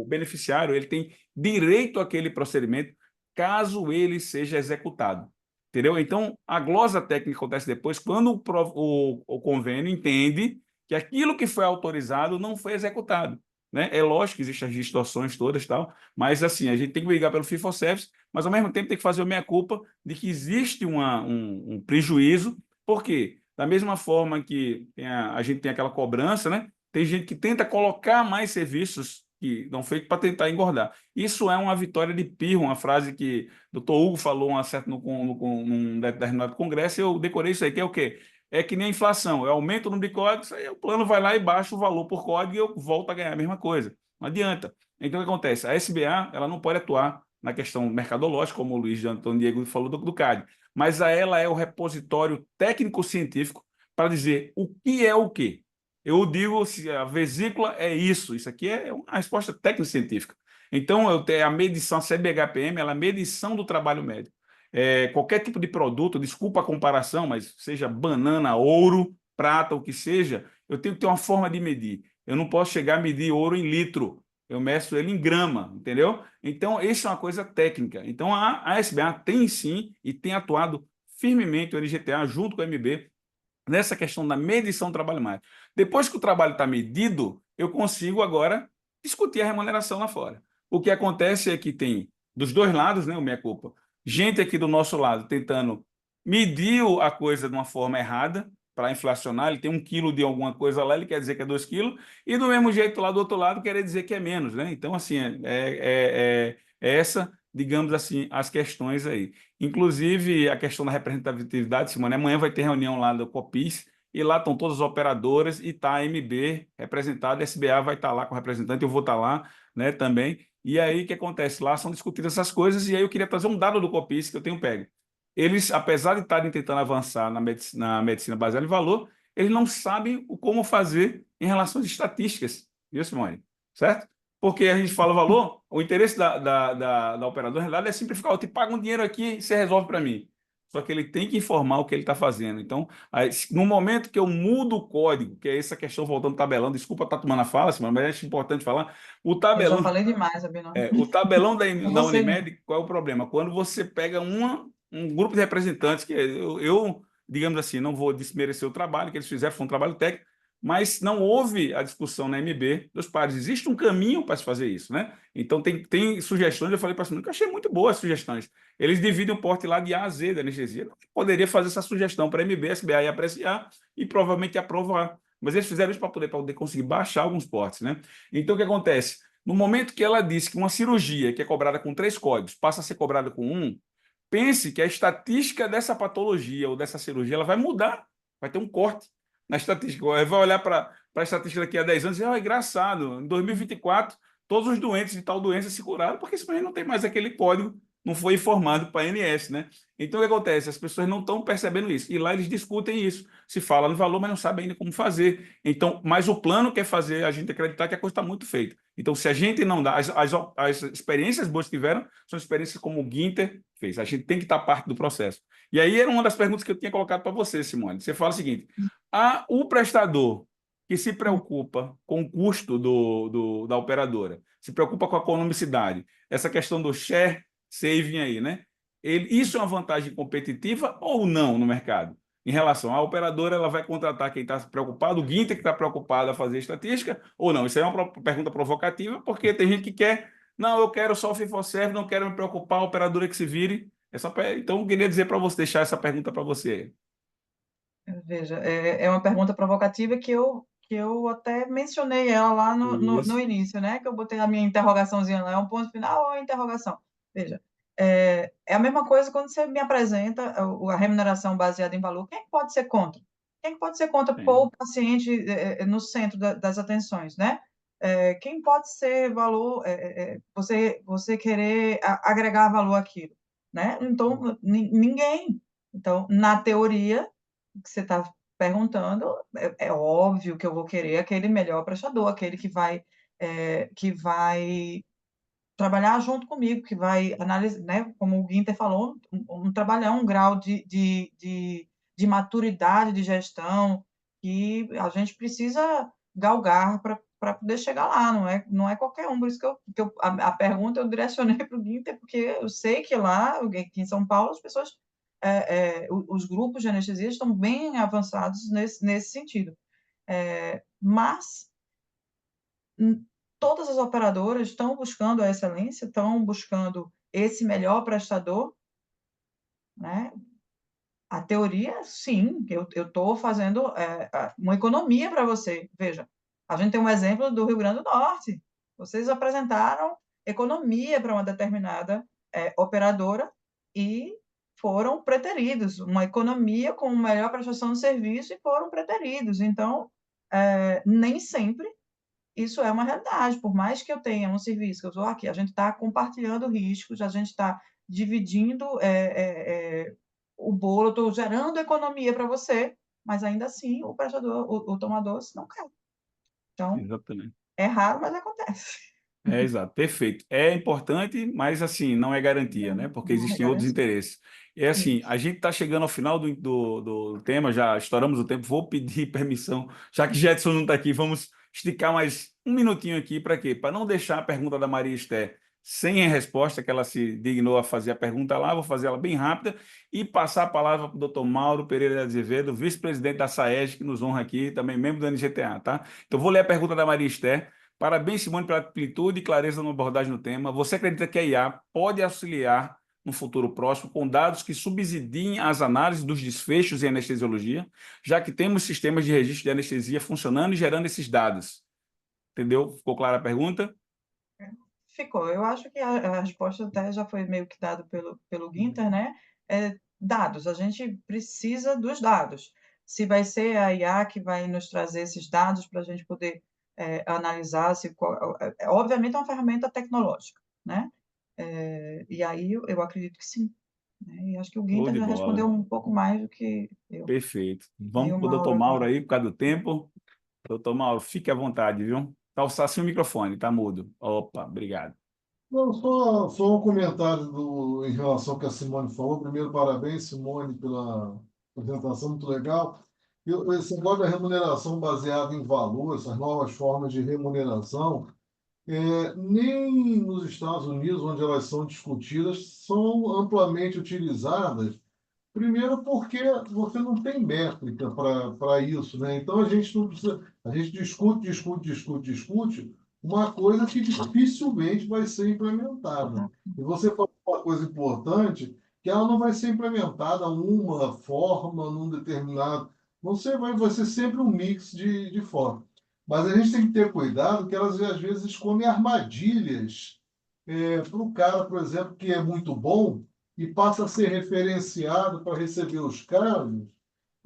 beneficiário ele tem direito àquele procedimento caso ele seja executado. Entendeu? Então, a glosa técnica acontece depois, quando o convênio entende que aquilo que foi autorizado não foi executado. Né? É lógico que existem as distorções todas, tal, mas assim, a gente tem que brigar pelo fee for service, mas ao mesmo tempo tem que fazer a meia-culpa de que existe um prejuízo. Por quê? Da mesma forma que a gente tem aquela cobrança, né? Tem gente que tenta colocar mais serviços que não feitos para tentar engordar. Isso é uma vitória de pirro, uma frase que o Dr. Hugo falou num determinado congresso, e eu decorei isso aí, que é o quê? É que nem a inflação, eu aumento o número de códigos, aí o plano vai lá e baixa o valor por código e eu volto a ganhar a mesma coisa. Não adianta. Então, o que acontece? A SBA ela não pode atuar na questão mercadológica, como o Luiz de Antônio Diego falou do CAD, mas ela é o repositório técnico-científico para dizer o que é o quê. Eu digo se a vesícula é isso aqui é uma resposta técnico-científica. Então, eu tenho a medição, a CBHPM, ela é a medição do trabalho médico. Qualquer tipo de produto, desculpa a comparação, mas seja banana, ouro, prata, o que seja, eu tenho que ter uma forma de medir. Eu não posso chegar a medir ouro em litro, eu meço ele em grama, entendeu? Então, isso é uma coisa técnica. Então, a SBA tem sim e tem atuado firmemente o NGTA junto com o MB nessa questão da medição do trabalho médico. Depois que o trabalho está medido, eu consigo agora discutir a remuneração lá fora. O que acontece é que tem, dos dois lados, né, o minha culpa, gente aqui do nosso lado tentando medir a coisa de uma forma errada para inflacionar, ele tem 1 quilo de alguma coisa lá, ele quer dizer que é 2 quilos, e do mesmo jeito lá do outro lado quer dizer que é menos, né? Então, assim, é essa, digamos assim, as questões aí. Inclusive, a questão da representatividade, Simone, amanhã vai ter reunião lá do Copis, e lá estão todas as operadoras, e está a MB representada, a SBA vai estar lá com o representante, eu vou estar lá, né, também. E aí, o que acontece? Lá são discutidas essas coisas, e aí eu queria trazer um dado do Copis que eu tenho pego. Eles, apesar de estarem tentando avançar na medicina baseada em valor, eles não sabem como fazer em relação às estatísticas, viu, Simone? Certo? Porque a gente fala valor, o interesse da operadora, na realidade, é simplificar. Eu te pago um dinheiro aqui e você resolve para mim. Só que ele tem que informar o que ele está fazendo. Então, aí, no momento que eu mudo o código, que é essa questão voltando ao tabelão, desculpa estar tomando a fala, mas é importante falar, Eu já falei demais, Abinão. o tabelão da Você... Unimed, qual é o problema? Quando você pega um grupo de representantes, que eu, digamos assim, não vou desmerecer o trabalho que eles fizeram, foi um trabalho técnico, mas não houve a discussão na MB dos pares. Existe um caminho para se fazer isso, né? Então, tem sugestões, eu falei para a Simone, que eu achei muito boas as sugestões. Eles dividem o porte lá de A a Z da anestesia. Eu poderia fazer essa sugestão para a MB, a SBA ia apreciar e provavelmente aprovar. Mas eles fizeram isso para poder conseguir baixar alguns portes, né? Então, o que acontece? No momento que ela disse que uma cirurgia que é cobrada com 3 códigos passa a ser cobrada com 1, pense que a estatística dessa patologia ou dessa cirurgia ela vai mudar, vai ter um corte na estatística. Vai olhar para a estatística daqui a 10 anos e dizer, é engraçado, em 2024, todos os doentes de tal doença se curaram, porque simplesmente não tem mais aquele código, não foi informado para a ANS, né? Então, o que acontece? As pessoas não estão percebendo isso. E lá eles discutem isso. Se fala no valor, mas não sabem ainda como fazer. Então, mas o plano quer fazer a gente acreditar que a coisa está muito feita. Então, se a gente não dá... As experiências boas que tiveram são experiências como o Guinter fez. A gente tem que estar parte do processo. E aí era uma das perguntas que eu tinha colocado para você, Simone. Você fala o seguinte, o prestador que se preocupa com o custo da operadora, se preocupa com a economicidade, essa questão do share saving aí, né? Isso é uma vantagem competitiva ou não no mercado? Em relação à operadora, ela vai contratar quem está preocupado, o Guinter que está preocupado a fazer estatística, ou não? Isso é uma pergunta provocativa, porque tem gente que quer, não, eu quero só o fee for service, não quero me preocupar, a operadora que se vire. Então, eu queria dizer para você, deixar essa pergunta para você. Veja, é uma pergunta provocativa que eu até mencionei ela lá no início, né? Que eu botei a minha interrogaçãozinha lá, é um ponto final ou é interrogação? Veja, é a mesma coisa quando você me apresenta a remuneração baseada em valor. Quem pode ser contra? Quem pode ser contra pôr o paciente no centro das atenções, né? Quem pode ser valor, você querer agregar valor àquilo, né? Então, ninguém. Então, na teoria, que você está perguntando, é óbvio que eu vou querer aquele melhor prestador, aquele que vai trabalhar junto comigo, que vai analisar, né, como o Guinter falou, trabalhar um grau de maturidade de gestão que a gente precisa galgar para poder chegar lá, não é qualquer um. Por isso a pergunta eu direcionei para o Guinter, porque eu sei que lá, aqui em São Paulo, as pessoas, os grupos de anestesia estão bem avançados nesse sentido. Mas todas as operadoras estão buscando a excelência, estão buscando esse melhor prestador, né? A teoria, sim, eu estou fazendo uma economia para você. Veja, a gente tem um exemplo do Rio Grande do Norte. Vocês apresentaram economia para uma determinada operadora e foram preteridos. Uma economia com melhor prestação de serviço e foram preteridos. Então, nem sempre isso é uma realidade. Por mais que eu tenha um serviço, que eu estou aqui, a gente está compartilhando riscos, a gente está dividindo o bolo, eu estou gerando economia para você, mas ainda assim o prestador, o tomador, se não quer. Então, Exatamente. é raro, mas acontece. Exato, perfeito. É importante, mas assim, não é garantia, né? Porque Não é existem outros garantia. interesses. É assim, Isso. a gente está chegando ao final do tema, já estouramos o tempo, vou pedir permissão, já que Jetson não está aqui, vamos esticar mais um minutinho aqui, para quê? Para não deixar a pergunta da Maria Esther sem a resposta, que ela se dignou a fazer a pergunta lá, vou fazer ela bem rápida, e passar a palavra para o Dr. Mauro Pereira de Azevedo, vice-presidente da SAESG, que nos honra aqui, também membro do NGTA, tá? Então, vou ler a pergunta da Maria Esther. Parabéns, Simone, pela amplitude e clareza na abordagem no tema. Você acredita que a IA pode auxiliar no futuro próximo com dados que subsidiem as análises dos desfechos em anestesiologia, já que temos sistemas de registro de anestesia funcionando e gerando esses dados? Entendeu? Ficou clara a pergunta? Ficou. Eu acho que a resposta até já foi meio que dada pelo Guinter, né? Dados. A gente precisa dos dados. Se vai ser a IA que vai nos trazer esses dados para a gente poder analisar, obviamente é uma ferramenta tecnológica, né? E aí eu acredito que sim, né? E acho que o Show Guinter de já bola. respondeu um pouco mais do que eu. Perfeito. E Vamos o para o Dr. Mauro Mauro agora. aí, por causa do tempo. Dr. Mauro, fique à vontade, viu? Tá sem o microfone, tá mudo. Opa, obrigado. Não, só um comentário em relação ao que a Simone falou. Primeiro, parabéns, Simone, pela apresentação muito legal. Esse negócio da remuneração baseada em valor, essas novas formas de remuneração, nem nos Estados Unidos, onde elas são discutidas, são amplamente utilizadas. Primeiro, porque você não tem métrica para isso, né? Então a gente não precisa, a gente discute uma coisa que dificilmente vai ser implementada. E você falou uma coisa importante, que ela não vai ser implementada uma forma, num determinado. Vai ser sempre um mix de formas. Mas a gente tem que ter cuidado que elas às vezes escondem armadilhas para o cara, por exemplo, que é muito bom e passa a ser referenciado para receber os casos,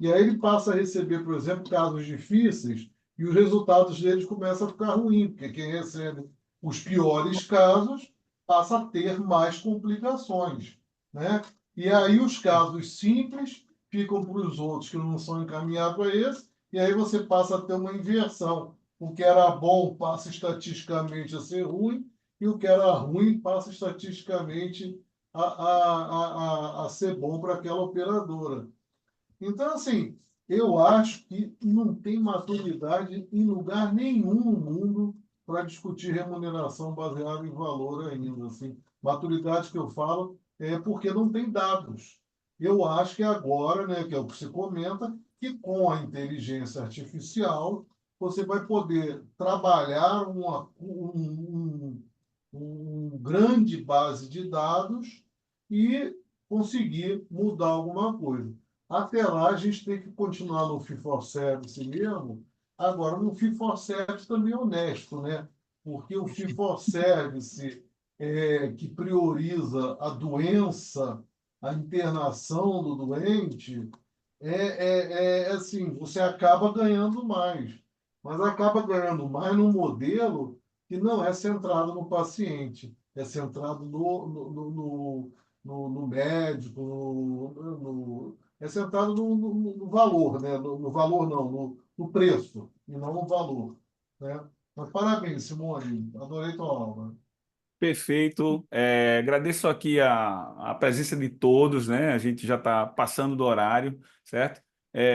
e aí ele passa a receber, por exemplo, casos difíceis, e os resultados deles começam a ficar ruins, porque quem recebe os piores casos passa a ter mais complicações, né? E aí os casos simples ficam para os outros que não são encaminhados a esse, e aí você passa a ter uma inversão. O que era bom passa estatisticamente a ser ruim, e o que era ruim passa estatisticamente a ser bom para aquela operadora. Então, assim, eu acho que não tem maturidade em lugar nenhum no mundo para discutir remuneração baseada em valor ainda. Assim. Maturidade que eu falo é porque não tem dados. Eu acho que agora, né, que é o que se comenta, que com a inteligência artificial você vai poder trabalhar um grande base de dados e conseguir mudar alguma coisa. Até lá, a gente tem que continuar no fee for service mesmo. Agora, no fee for service também honesto, né? Porque o fee for service que prioriza a doença, a internação do doente, assim, você acaba ganhando mais. Mas acaba ganhando mais num modelo que não é centrado no paciente, é centrado no médico, é centrado no valor, né? No valor não, no preço, e não no valor. Né? Mas parabéns, Simone, adorei tua aula. Perfeito. Agradeço aqui a presença de todos, né? A gente já está passando do horário, certo?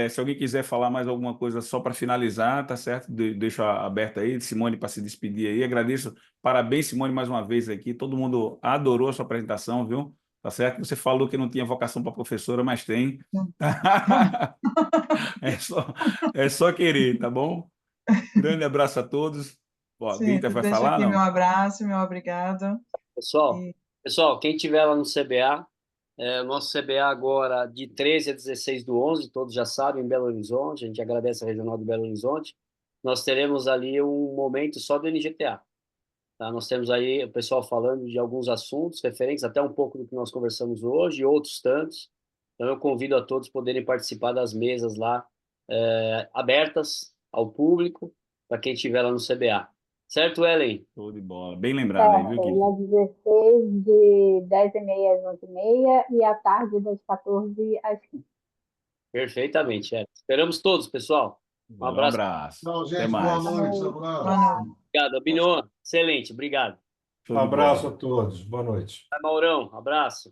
Se alguém quiser falar mais alguma coisa só para finalizar, tá certo? Deixo aberto aí, Simone, para se despedir aí. Agradeço. Parabéns, Simone, mais uma vez aqui. Todo mundo adorou a sua apresentação, viu? Tá certo? Você falou que não tinha vocação para professora, mas tem. É só querer, tá bom? Grande abraço a todos. Ó, a Sim, Bita vai deixo falar, aqui meu não? abraço, meu obrigado. Pessoal, E pessoal, quem estiver lá no CBA, o nosso CBA agora de 13 a 16 do 11, todos já sabem, em Belo Horizonte, a gente agradece a Regional de Belo Horizonte, nós teremos ali um momento só do NGTA. Tá? Nós temos aí o pessoal falando de alguns assuntos referentes até um pouco do que nós conversamos hoje e outros tantos. Então eu convido a todos poderem participar das mesas lá, abertas ao público, para quem estiver lá no CBA. Certo, Ellen? Show de bola. Bem lembrado aí, viu, Certo, Gui? dia 16, de 10h30 às 11h30 e à tarde, das 14 às 15. Perfeitamente, Esperamos todos, pessoal. Um Um abraço. abraço. Tchau, Até gente. Boa mais. noite. boa Abraço. noite. Obrigado, Abinô. Excelente, obrigado. Show Um de abraço a bola. todos. Boa noite. Maurão, abraço.